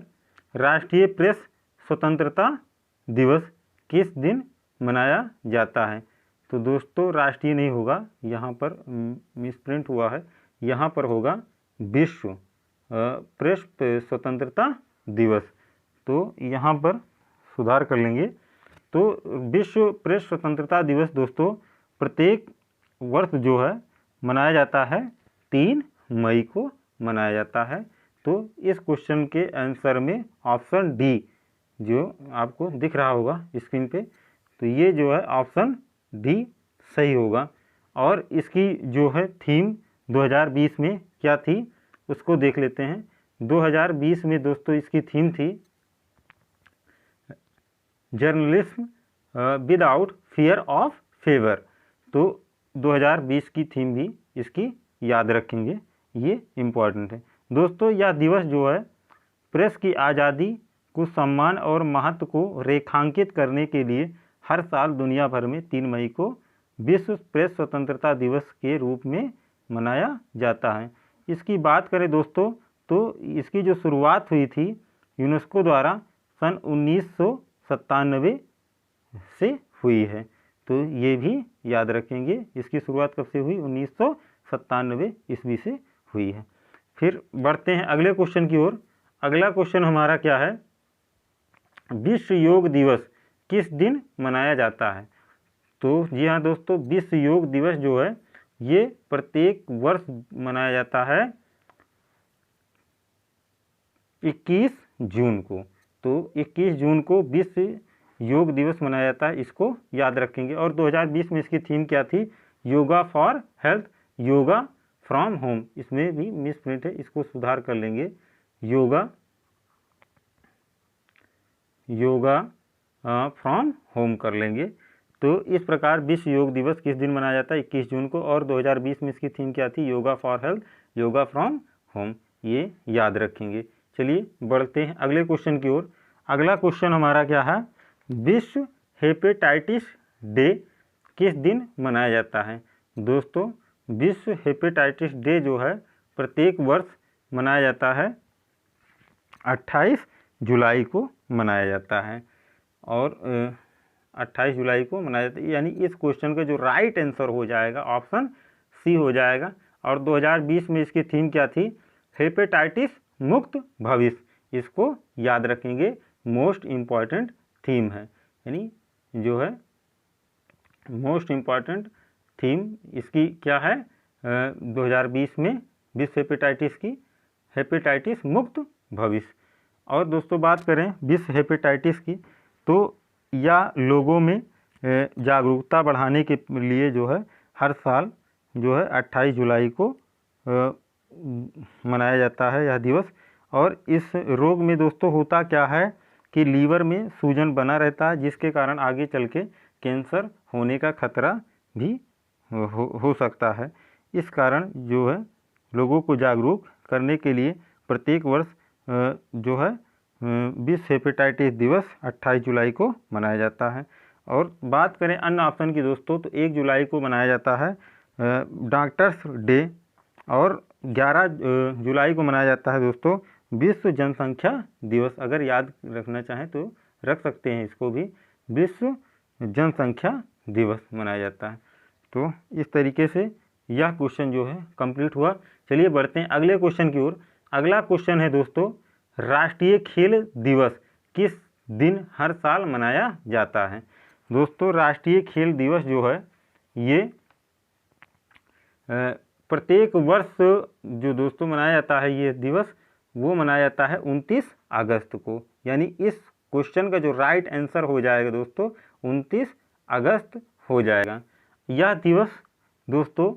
राष्ट्रीय प्रेस स्वतंत्रता दिवस किस दिन मनाया जाता है। तो दोस्तों राष्ट्रीय नहीं होगा, यहाँ पर मिसप्रिंट हुआ है, यहाँ पर होगा विश्व प्रेस स्वतंत्रता दिवस। तो यहाँ पर सुधार कर लेंगे। तो विश्व प्रेस स्वतंत्रता दिवस दोस्तों प्रत्येक वर्ष जो है मनाया जाता है 3 मई को मनाया जाता है। तो इस क्वेश्चन के आंसर में ऑप्शन डी जो आपको दिख रहा होगा स्क्रीन पे, तो ये जो है ऑप्शन डी सही होगा। और इसकी जो है थीम 2020 में क्या थी उसको देख लेते हैं। 2020 में दोस्तों इसकी थीम थी journalism without fear of favour. तो 2020 की थीम भी इसकी याद रखेंगे, ये इम्पॉर्टेंट है दोस्तों। यह दिवस जो है प्रेस की आज़ादी को सम्मान और महत्व को रेखांकित करने के लिए हर साल दुनिया भर में 3 मई को विश्व प्रेस स्वतंत्रता दिवस के रूप में मनाया जाता है। इसकी बात करें दोस्तों तो इसकी जो शुरुआत हुई थी यूनेस्को द्वारा सन 1997 से हुई है। तो ये भी याद रखेंगे, इसकी शुरुआत कब से हुई, 1997 ईस्वी से हुई है। फिर बढ़ते हैं अगले क्वेश्चन की ओर। अगला क्वेश्चन हमारा क्या है, विश्व योग दिवस किस दिन मनाया जाता है। तो जी हाँ दोस्तों, विश्व योग दिवस जो है ये प्रत्येक वर्ष मनाया जाता है 21 जून को। तो 21 जून को विश्व योग दिवस मनाया जाता है, इसको याद रखेंगे। और 2020 में इसकी थीम क्या थी, yoga for health yoga from home. इसमें भी मिस प्रिंट है, इसको सुधार कर लेंगे, योगा फ्रॉम होम कर लेंगे। तो इस प्रकार विश्व योग दिवस किस दिन मनाया जाता है, 21 जून को। और 2020 में इसकी थीम क्या थी, yoga for health yoga from home, ये याद रखेंगे। चलिए बढ़ते हैं अगले क्वेश्चन की ओर। अगला क्वेश्चन हमारा क्या है, विश्व हेपेटाइटिस डे किस दिन मनाया जाता है। दोस्तों विश्व हेपेटाइटिस डे जो है प्रत्येक वर्ष मनाया जाता है 28 जुलाई को मनाया जाता है। और 28 जुलाई को मनाया जाता है, यानी इस क्वेश्चन का जो राइट आंसर हो जाएगा ऑप्शन सी हो जाएगा। और 2020 में इसकी थीम क्या थी, हेपेटाइटिस मुक्त भविष्य। इसको याद रखेंगे, मोस्ट इम्पॉर्टेंट थीम है, यानी जो है मोस्ट इम्पॉर्टेंट थीम इसकी क्या है 2020 में विश्व हेपेटाइटिस की, हेपेटाइटिस मुक्त भविष्य। और दोस्तों बात करें विश्व हेपेटाइटिस की, तो या लोगों में जागरूकता बढ़ाने के लिए जो है हर साल जो है 28 जुलाई को मनाया जाता है यह दिवस। और इस रोग में दोस्तों होता क्या है कि लीवर में सूजन बना रहता है, जिसके कारण आगे चल के कैंसर होने का खतरा भी हो सकता है। इस कारण जो है लोगों को जागरूक करने के लिए प्रत्येक वर्ष जो है विश्व हेपेटाइटिस दिवस 28 जुलाई को मनाया जाता है। और बात करें अन्य ऑप्शन की दोस्तों, तो 1 जुलाई को मनाया जाता है डॉक्टर्स डे, और 11 जुलाई को मनाया जाता है दोस्तों विश्व जनसंख्या दिवस, अगर याद रखना चाहें तो रख सकते हैं इसको भी, विश्व जनसंख्या दिवस मनाया जाता है। तो इस तरीके से यह क्वेश्चन जो है कंप्लीट हुआ। चलिए बढ़ते हैं अगले क्वेश्चन की ओर। अगला क्वेश्चन है दोस्तों, राष्ट्रीय खेल दिवस किस दिन हर साल मनाया जाता है। दोस्तों राष्ट्रीय खेल दिवस जो है ये प्रत्येक वर्ष जो दोस्तों मनाया जाता है, ये दिवस वो मनाया जाता है 29 अगस्त को। यानी इस क्वेश्चन का जो राइट आंसर हो जाएगा दोस्तों 29 अगस्त हो जाएगा। यह दिवस दोस्तों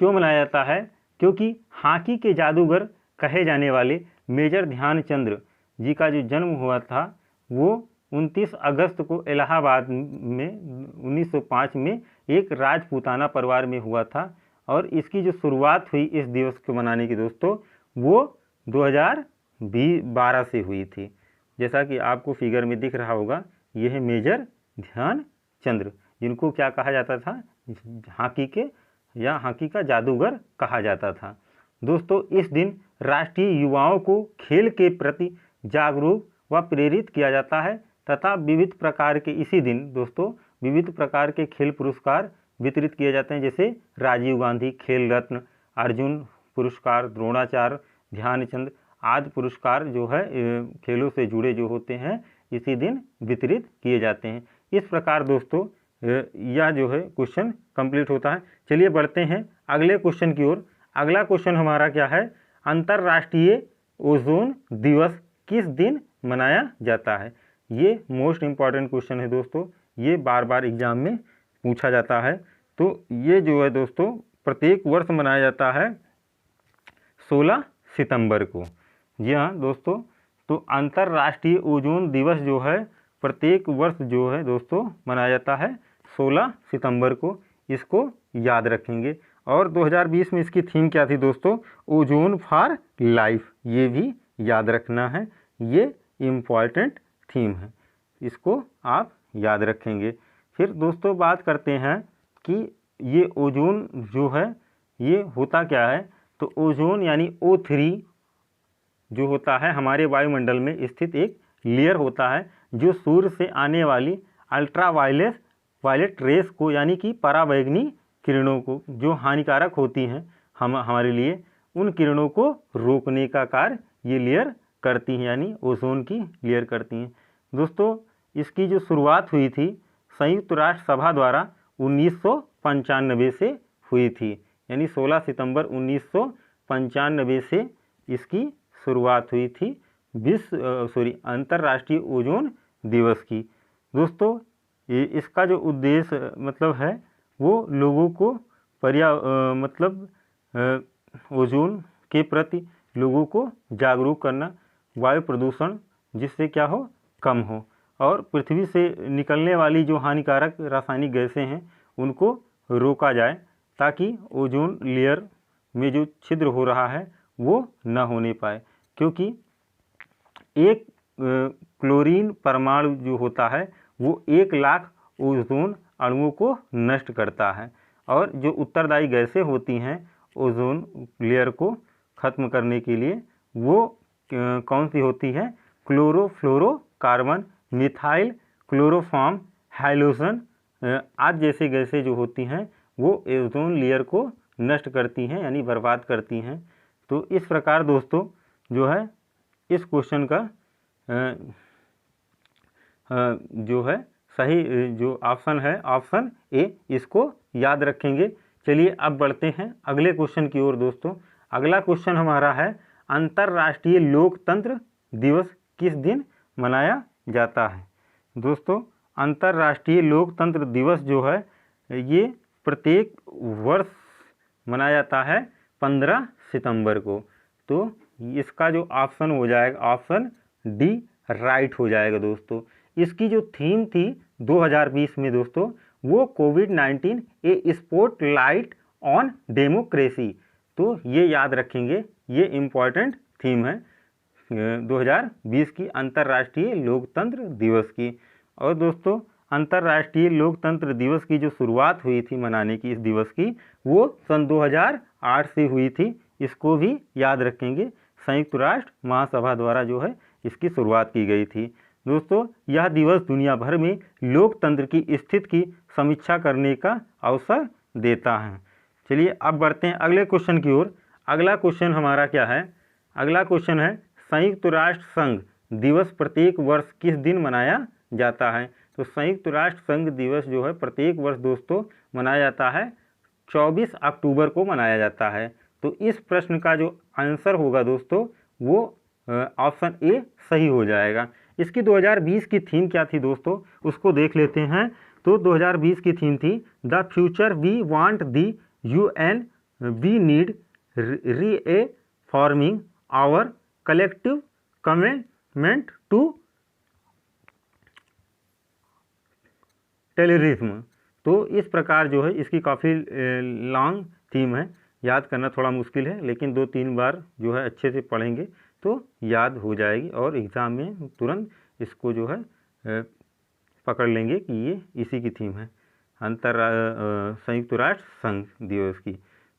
क्यों मनाया जाता है, क्योंकि हॉकी के जादूगर कहे जाने वाले मेजर ध्यानचंद जी का जो जन्म हुआ था वो 29 अगस्त को इलाहाबाद में 1905 में एक राजपूताना परिवार में हुआ था। और इसकी जो शुरुआत हुई इस दिवस को मनाने की दोस्तों वो 2012 से हुई थी। जैसा कि आपको फिगर में दिख रहा होगा, यह है मेजर ध्यानचंद, जिनको क्या कहा जाता था, हॉकी के या हॉकी का जादूगर कहा जाता था। दोस्तों इस दिन राष्ट्रीय युवाओं को खेल के प्रति जागरूक व प्रेरित किया जाता है तथा विविध प्रकार के इसी दिन दोस्तों विविध प्रकार के खेल पुरस्कार वितरित किए जाते हैं, जैसे राजीव गांधी खेल रत्न, अर्जुन पुरस्कार, द्रोणाचार्य, ध्यानचंद आदि पुरस्कार जो है खेलों से जुड़े जो होते हैं इसी दिन वितरित किए जाते हैं। इस प्रकार दोस्तों यह जो है क्वेश्चन कंप्लीट होता है। चलिए बढ़ते हैं अगले क्वेश्चन की ओर। अगला क्वेश्चन हमारा क्या है, अंतर्राष्ट्रीय ओजोन दिवस किस दिन मनाया जाता है। ये मोस्ट इम्पॉर्टेंट क्वेश्चन है दोस्तों, ये बार बार एग्जाम में पूछा जाता है। तो ये जो है दोस्तों प्रत्येक वर्ष मनाया जाता है 16 सितंबर को। जी हाँ दोस्तों, तो अंतर्राष्ट्रीय ओजोन दिवस जो है प्रत्येक वर्ष जो है दोस्तों मनाया जाता है 16 सितंबर को, इसको याद रखेंगे। और 2020 में इसकी थीम क्या थी दोस्तों, ओजोन फॉर लाइफ, ये भी याद रखना है, ये इम्पॉर्टेंट थीम है, इसको आप याद रखेंगे। फिर दोस्तों बात करते हैं कि ये ओजोन जो है ये होता क्या है। तो ओजोन यानी O3 जो होता है हमारे वायुमंडल में स्थित एक लेयर होता है जो सूर्य से आने वाली अल्ट्रावायलेट रेस को यानी कि पराबैंगनी किरणों को जो हानिकारक होती हैं हमारे लिए, उन किरणों को रोकने का कार्य ये लेयर करती हैं, यानी ओजोन की लेयर करती हैं। दोस्तों इसकी जो शुरुआत हुई थी संयुक्त राष्ट्र सभा द्वारा 1995 से हुई थी, यानी 16 सितंबर 1995 से इसकी शुरुआत हुई थी अंतर्राष्ट्रीय ओजोन दिवस की। दोस्तों इसका जो उद्देश्य मतलब है वो लोगों को ओजोन के प्रति लोगों को जागरूक करना, वायु प्रदूषण जिससे क्या हो कम हो, और पृथ्वी से निकलने वाली जो हानिकारक रासायनिक गैसें हैं उनको रोका जाए ताकि ओजोन लेयर में जो छिद्र हो रहा है वो न होने पाए। क्योंकि एक क्लोरीन परमाणु जो होता है वो 1 लाख ओजोन अणुओं को नष्ट करता है, और जो उत्तरदायी गैसें होती हैं ओजोन लेयर को ख़त्म करने के लिए वो कौन सी होती है, क्लोरोफ्लोरोकार्बन, मिथाइल क्लोरोफॉर्म, हाइलोजन आदि जैसे गैसें जो होती हैं वो ओजोन लेयर को नष्ट करती हैं यानी बर्बाद करती हैं। तो इस प्रकार दोस्तों जो है इस क्वेश्चन का जो है सही जो ऑप्शन है ऑप्शन ए, इसको याद रखेंगे। चलिए अब बढ़ते हैं अगले क्वेश्चन की ओर दोस्तों। अगला क्वेश्चन हमारा है अंतर्राष्ट्रीय लोकतंत्र दिवस किस दिन मनाया जाता है। दोस्तों अंतर्राष्ट्रीय लोकतंत्र दिवस जो है ये प्रत्येक वर्ष मनाया जाता है 15 सितंबर को। तो इसका जो ऑप्शन हो जाएगा ऑप्शन डी राइट हो जाएगा दोस्तों। इसकी जो थीम थी 2020 में दोस्तों वो कोविड-19 ए स्पॉटलाइट ऑन डेमोक्रेसी, तो ये याद रखेंगे, ये इम्पॉर्टेंट थीम है 2020 की अंतर्राष्ट्रीय लोकतंत्र दिवस की। और दोस्तों अंतर्राष्ट्रीय लोकतंत्र दिवस की जो शुरुआत हुई थी मनाने की इस दिवस की वो सन 2008 से हुई थी, इसको भी याद रखेंगे। संयुक्त राष्ट्र महासभा द्वारा जो है इसकी शुरुआत की गई थी। दोस्तों, यह दिवस दुनिया भर में लोकतंत्र की स्थिति की समीक्षा करने का अवसर देता है। चलिए अब बढ़ते हैं अगले क्वेश्चन की ओर। अगला क्वेश्चन हमारा क्या है? अगला क्वेश्चन है संयुक्त राष्ट्र संघ दिवस प्रत्येक वर्ष किस दिन मनाया जाता है? तो संयुक्त राष्ट्र संघ दिवस जो है प्रत्येक वर्ष दोस्तों मनाया जाता है 24 अक्टूबर को मनाया जाता है। तो इस प्रश्न का जो आंसर होगा दोस्तों वो ऑप्शन ए सही हो जाएगा। इसकी 2020 की थीम क्या थी दोस्तों, उसको देख लेते हैं। तो 2020 की थीम थी the future we want the UN we need reforming our collective commitment to terrorism. तो इस प्रकार जो है इसकी काफ़ी लॉन्ग थीम है, याद करना थोड़ा मुश्किल है, लेकिन 2-3 बार जो है अच्छे से पढ़ेंगे तो याद हो जाएगी और एग्ज़ाम में तुरंत इसको जो है पकड़ लेंगे कि ये इसी की थीम है, संयुक्त राष्ट्र संघ दिवस की।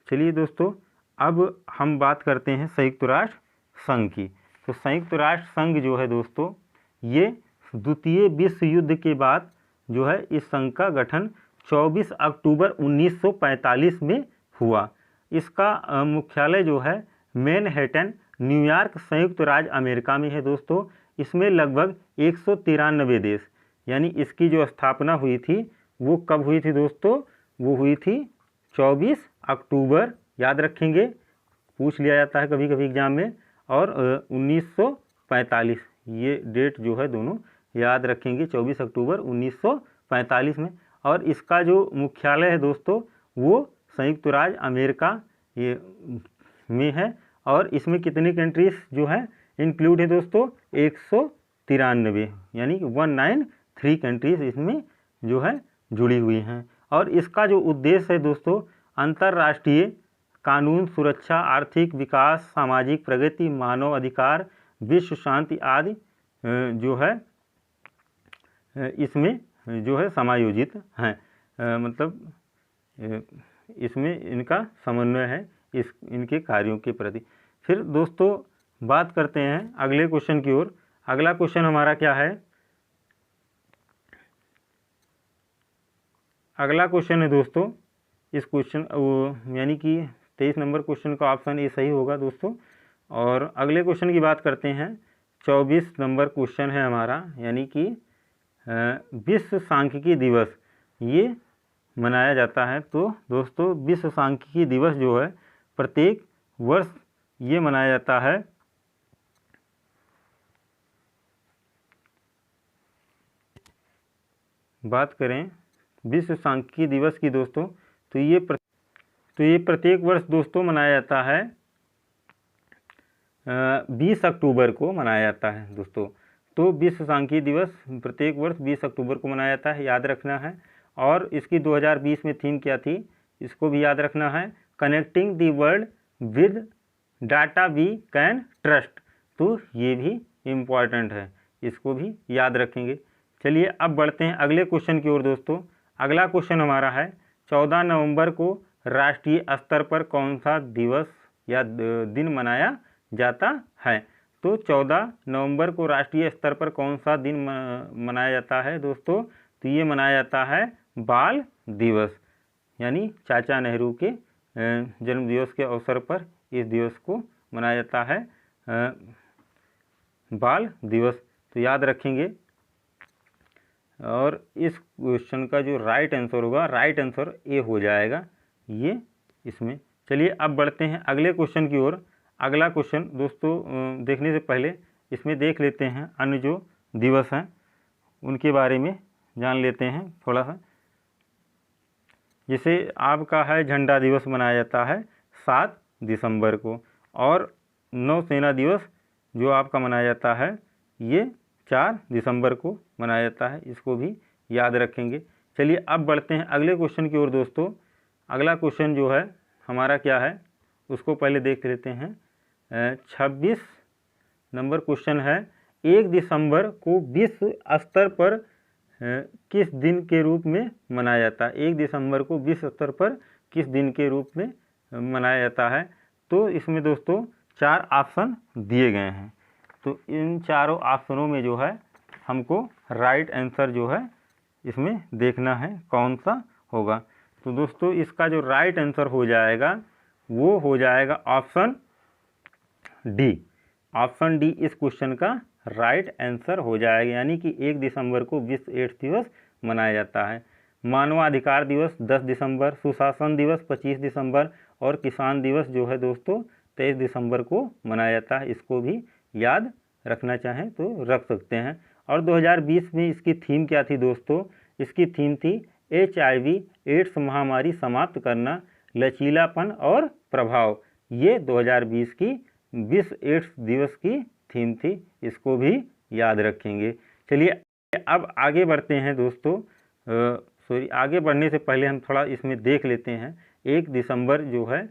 चलिए दोस्तों, अब हम बात करते हैं संयुक्त राष्ट्र संघ की। तो संयुक्त राष्ट्र संघ जो है दोस्तों ये द्वितीय विश्व युद्ध के बाद जो है इस संघ का गठन 24 अक्टूबर 1945 में हुआ। इसका मुख्यालय जो है मैनहट्टन न्यूयॉर्क संयुक्त राज्य अमेरिका में है दोस्तों। इसमें लगभग 193 देश, यानी इसकी जो स्थापना हुई थी वो कब हुई थी दोस्तों? वो हुई थी 24 अक्टूबर, याद रखेंगे, पूछ लिया जाता है कभी कभी एग्जाम में, और 1945 ये डेट जो है दोनों याद रखेंगे, 24 अक्टूबर 1945 में। और इसका जो मुख्यालय है दोस्तों वो संयुक्त राज्य अमेरिका ये में है। और इसमें कितनी कंट्रीज जो है इंक्लूड है दोस्तों? 193, यानी कि 193 कंट्रीज इसमें जो है जुड़ी हुई हैं। और इसका जो उद्देश्य है दोस्तों अंतर्राष्ट्रीय कानून, सुरक्षा, आर्थिक विकास, सामाजिक प्रगति, मानव अधिकार, विश्व शांति आदि जो है इसमें जो है समायोजित हैं। मतलब इसमें इनका समन्वय है इनके कार्यों के प्रति। फिर दोस्तों बात करते हैं अगले क्वेश्चन की ओर। अगला क्वेश्चन हमारा क्या है? अगला क्वेश्चन है दोस्तों, इस क्वेश्चन यानी कि 23 नंबर क्वेश्चन का ऑप्शन ए सही होगा दोस्तों। और अगले क्वेश्चन की बात करते हैं, 24 नंबर क्वेश्चन है हमारा, यानी कि विश्व सांख्यिकी दिवस ये मनाया जाता है। तो दोस्तों विश्व सांख्यिकी दिवस जो है प्रत्येक वर्ष ये मनाया जाता है बात करें विश्व सांख्यिकी दिवस की दोस्तों तो ये प्रत्येक वर्ष दोस्तों मनाया जाता है 20 अक्टूबर को मनाया जाता है दोस्तों। तो विश्व सांख्यिकी दिवस प्रत्येक वर्ष 20 अक्टूबर को मनाया जाता है, याद रखना है। और इसकी 2020 में थीम क्या थी इसको भी याद रखना है, connecting the world with data we can trust. तो ये भी इम्पॉर्टेंट है, इसको भी याद रखेंगे। चलिए अब बढ़ते हैं अगले क्वेश्चन की ओर दोस्तों। अगला क्वेश्चन हमारा है 14 नवंबर को राष्ट्रीय स्तर पर कौन सा दिवस या दिन मनाया जाता है? तो 14 नवंबर को राष्ट्रीय स्तर पर कौन सा दिन मनाया जाता है दोस्तों? तो ये मनाया जाता है बाल दिवस, यानी चाचा नेहरू के जन्म दिवस के अवसर पर इस दिवस को मनाया जाता है बाल दिवस। तो याद रखेंगे। और इस क्वेश्चन का जो राइट आंसर होगा, राइट आंसर ए हो जाएगा ये इसमें। चलिए अब बढ़ते हैं अगले क्वेश्चन की ओर। अगला क्वेश्चन दोस्तों देखने से पहले इसमें देख लेते हैं अन्य जो दिवस हैं उनके बारे में जान लेते हैं थोड़ा सा। जैसे आपका है झंडा दिवस मनाया जाता है 7 दिसंबर को, और नौसेना दिवस जो आपका मनाया जाता है ये 4 दिसंबर को मनाया जाता है, इसको भी याद रखेंगे। चलिए अब बढ़ते हैं अगले क्वेश्चन की ओर दोस्तों। अगला क्वेश्चन जो है हमारा क्या है उसको पहले देख लेते हैं। 26 नंबर क्वेश्चन है 1 दिसंबर को विश्व स्तर पर किस दिन के रूप में मनाया जाता है? 1 दिसंबर को विश्व स्तर पर किस दिन के रूप में मनाया जाता है? तो इसमें दोस्तों 4 ऑप्शन दिए गए हैं। तो इन चारों ऑप्शनों में जो है हमको राइट आंसर जो है इसमें देखना है कौन सा होगा। तो दोस्तों इसका जो राइट आंसर हो जाएगा वो हो जाएगा ऑप्शन डी। ऑप्शन डी इस क्वेश्चन का राइट आंसर हो जाएगा, यानी कि 1 दिसंबर को विश्व एड्स दिवस मनाया जाता है। मानवाधिकार दिवस 10 दिसंबर, सुशासन दिवस 25 दिसंबर और किसान दिवस जो है दोस्तों 23 दिसंबर को मनाया जाता है। इसको भी याद रखना चाहें तो रख सकते हैं। और 2020 में इसकी थीम क्या थी दोस्तों? इसकी थीम थी HIV एड्स महामारी समाप्त करना, लचीलापन और प्रभाव। ये 2020 की विश्व एड्स दिवस की थीम थी, इसको भी याद रखेंगे। चलिए अब आगे बढ़ते हैं दोस्तों। आगे बढ़ने से पहले हम थोड़ा इसमें देख लेते हैं 1 दिसंबर जो है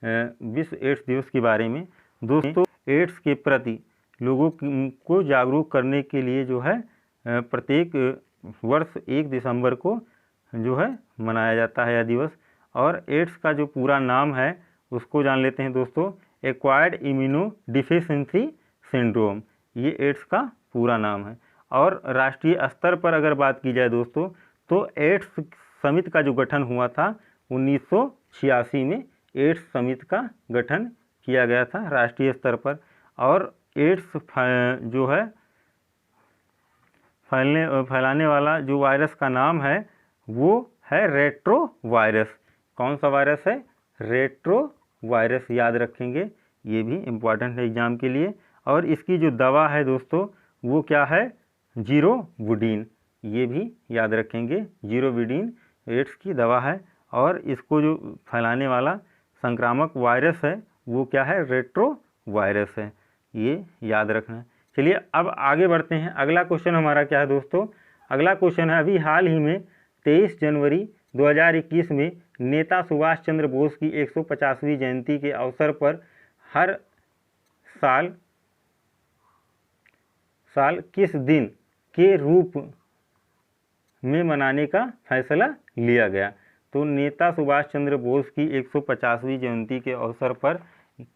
विश्व एड्स दिवस के बारे में। दोस्तों एड्स के प्रति लोगों को जागरूक करने के लिए जो है प्रत्येक वर्ष 1 दिसंबर को जो है मनाया जाता है यह दिवस। और एड्स का जो पूरा नाम है उसको जान लेते हैं दोस्तों, एक्वायर्ड इम्यूनो डिफिशिएंसी सिंड्रोम, ये एड्स का पूरा नाम है। और राष्ट्रीय स्तर पर अगर बात की जाए दोस्तों तो एड्स समिति का जो गठन हुआ था 1986 में एड्स समिति का गठन किया गया था राष्ट्रीय स्तर पर। और एड्स जो है फैलाने वाला जो वायरस का नाम है वो है रेट्रो वायरस। कौन सा वायरस है? रेट्रो वायरस, याद रखेंगे, ये भी इम्पॉर्टेंट है एग्जाम के लिए। और इसकी जो दवा है दोस्तों वो क्या है? जीरोविडिन, ये भी याद रखेंगे, जीरोविडिन एड्स की दवा है। और इसको जो फैलाने वाला संक्रामक वायरस है वो क्या है? रेट्रो वायरस है, ये याद रखना। चलिए अब आगे बढ़ते हैं। अगला क्वेश्चन हमारा क्या है दोस्तों? अगला क्वेश्चन है, अभी हाल ही में 23 जनवरी 2021 में नेता सुभाष चंद्र बोस की 150वीं जयंती के अवसर पर हर साल किस दिन के रूप में मनाने का फैसला लिया गया? तो नेता सुभाष चंद्र बोस की 150वीं जयंती के अवसर पर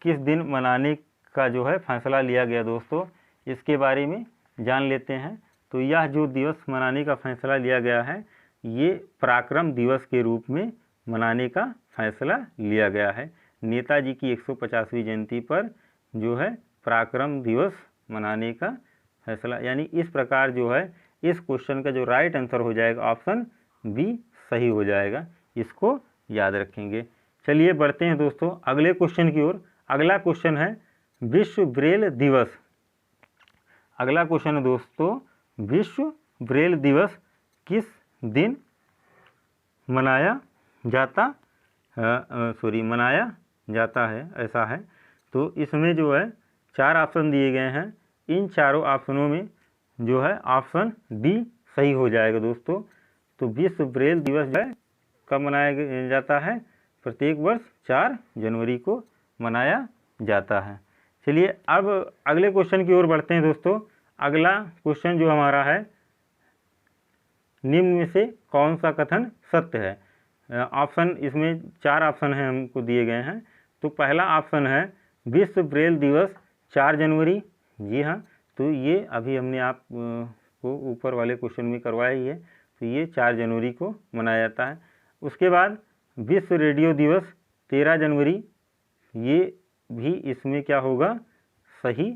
किस दिन मनाने का जो है फैसला लिया गया दोस्तों, इसके बारे में जान लेते हैं। तो यह जो दिवस मनाने का फैसला लिया गया है ये पराक्रम दिवस के रूप में मनाने का फैसला लिया गया है। नेताजी की 150वीं जयंती पर जो है पराक्रम दिवस मनाने का फैसला, यानी इस प्रकार जो है इस क्वेश्चन का जो राइट आंसर हो जाएगा ऑप्शन बी सही हो जाएगा, इसको याद रखेंगे। चलिए बढ़ते हैं दोस्तों अगले क्वेश्चन की ओर। अगला क्वेश्चन है विश्व ब्रेल दिवस। अगला क्वेश्चन है दोस्तों, विश्व ब्रेल दिवस किस दिन मनाया जाता है, ऐसा है। तो इसमें जो है 4 ऑप्शन दिए गए हैं। इन चारों ऑप्शनों में जो है ऑप्शन डी सही हो जाएगा दोस्तों। तो विश्व ब्रेल दिवस जो है कब मनाया जाता है? प्रत्येक वर्ष 4 जनवरी को मनाया जाता है। चलिए अब अगले क्वेश्चन की ओर बढ़ते हैं दोस्तों। अगला क्वेश्चन जो हमारा है, निम्न में से कौन सा कथन सत्य है? ऑप्शन इसमें 4 ऑप्शन हैं हमको दिए गए हैं। तो पहला ऑप्शन है विश्व ब्रेल दिवस 4 जनवरी। जी हाँ, तो ये अभी हमने आप को ऊपर वाले क्वेश्चन में करवाया ही है। तो ये 4 जनवरी को मनाया जाता है। उसके बाद विश्व रेडियो दिवस 13 जनवरी, ये भी इसमें क्या होगा? सही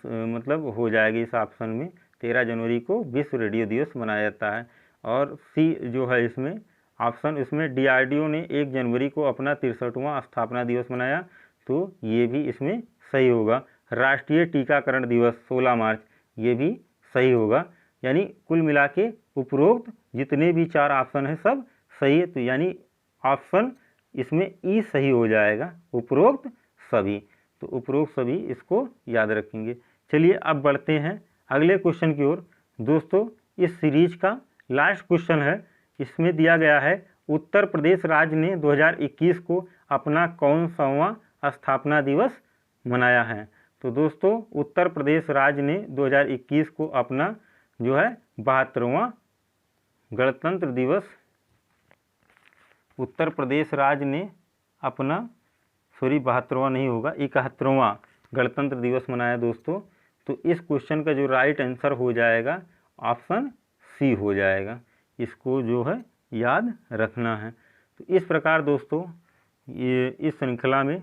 मतलब हो जाएगी इस ऑप्शन में। 13 जनवरी को विश्व रेडियो दिवस मनाया जाता है। और सी जो है इसमें ऑप्शन, इसमें DRDO ने 1 जनवरी को अपना 63वां स्थापना दिवस मनाया, तो ये भी इसमें सही होगा। राष्ट्रीय टीकाकरण दिवस 16 मार्च, ये भी सही होगा। यानी कुल मिला के उपरोक्त जितने भी 4 ऑप्शन हैं सब सही है। तो यानी ऑप्शन इसमें ई सही हो जाएगा, उपरोक्त सभी। तो उपरोक्त सभी इसको याद रखेंगे। चलिए अब बढ़ते हैं अगले क्वेश्चन की ओर। दोस्तों इस सीरीज का लास्ट क्वेश्चन है। इसमें दिया गया है उत्तर प्रदेश राज्य ने 2021 को अपना कौन सावां स्थापना दिवस मनाया है? तो दोस्तों उत्तर प्रदेश राज्य ने 2021 को अपना जो है 72वां गणतंत्र दिवस, उत्तर प्रदेश राज्य ने अपना सॉरी 72वां नहीं होगा, 71वां गणतंत्र दिवस मनाया दोस्तों। तो इस क्वेश्चन का जो राइट आंसर हो जाएगा ऑप्शन सी हो जाएगा। इसको जो है याद रखना है। तो इस प्रकार दोस्तों ये इस श्रृंखला में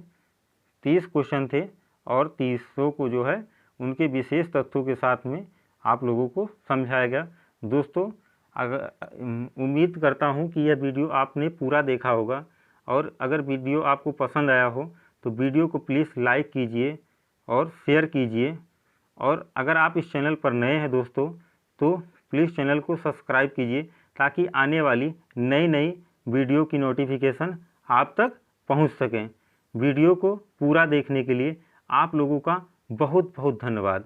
30 क्वेश्चन थे और 30 को जो है उनके विशेष तथ्यों के साथ में आप लोगों को समझाया गया। दोस्तों अगर उम्मीद करता हूं कि यह वीडियो आपने पूरा देखा होगा, और अगर वीडियो आपको पसंद आया हो तो वीडियो को प्लीज़ लाइक कीजिए और शेयर कीजिए। और अगर आप इस चैनल पर नए हैं दोस्तों तो प्लीज़ चैनल को सब्सक्राइब कीजिए, ताकि आने वाली नई नई वीडियो की नोटिफिकेशन आप तक पहुंच सकें। वीडियो को पूरा देखने के लिए आप लोगों का बहुत बहुत धन्यवाद।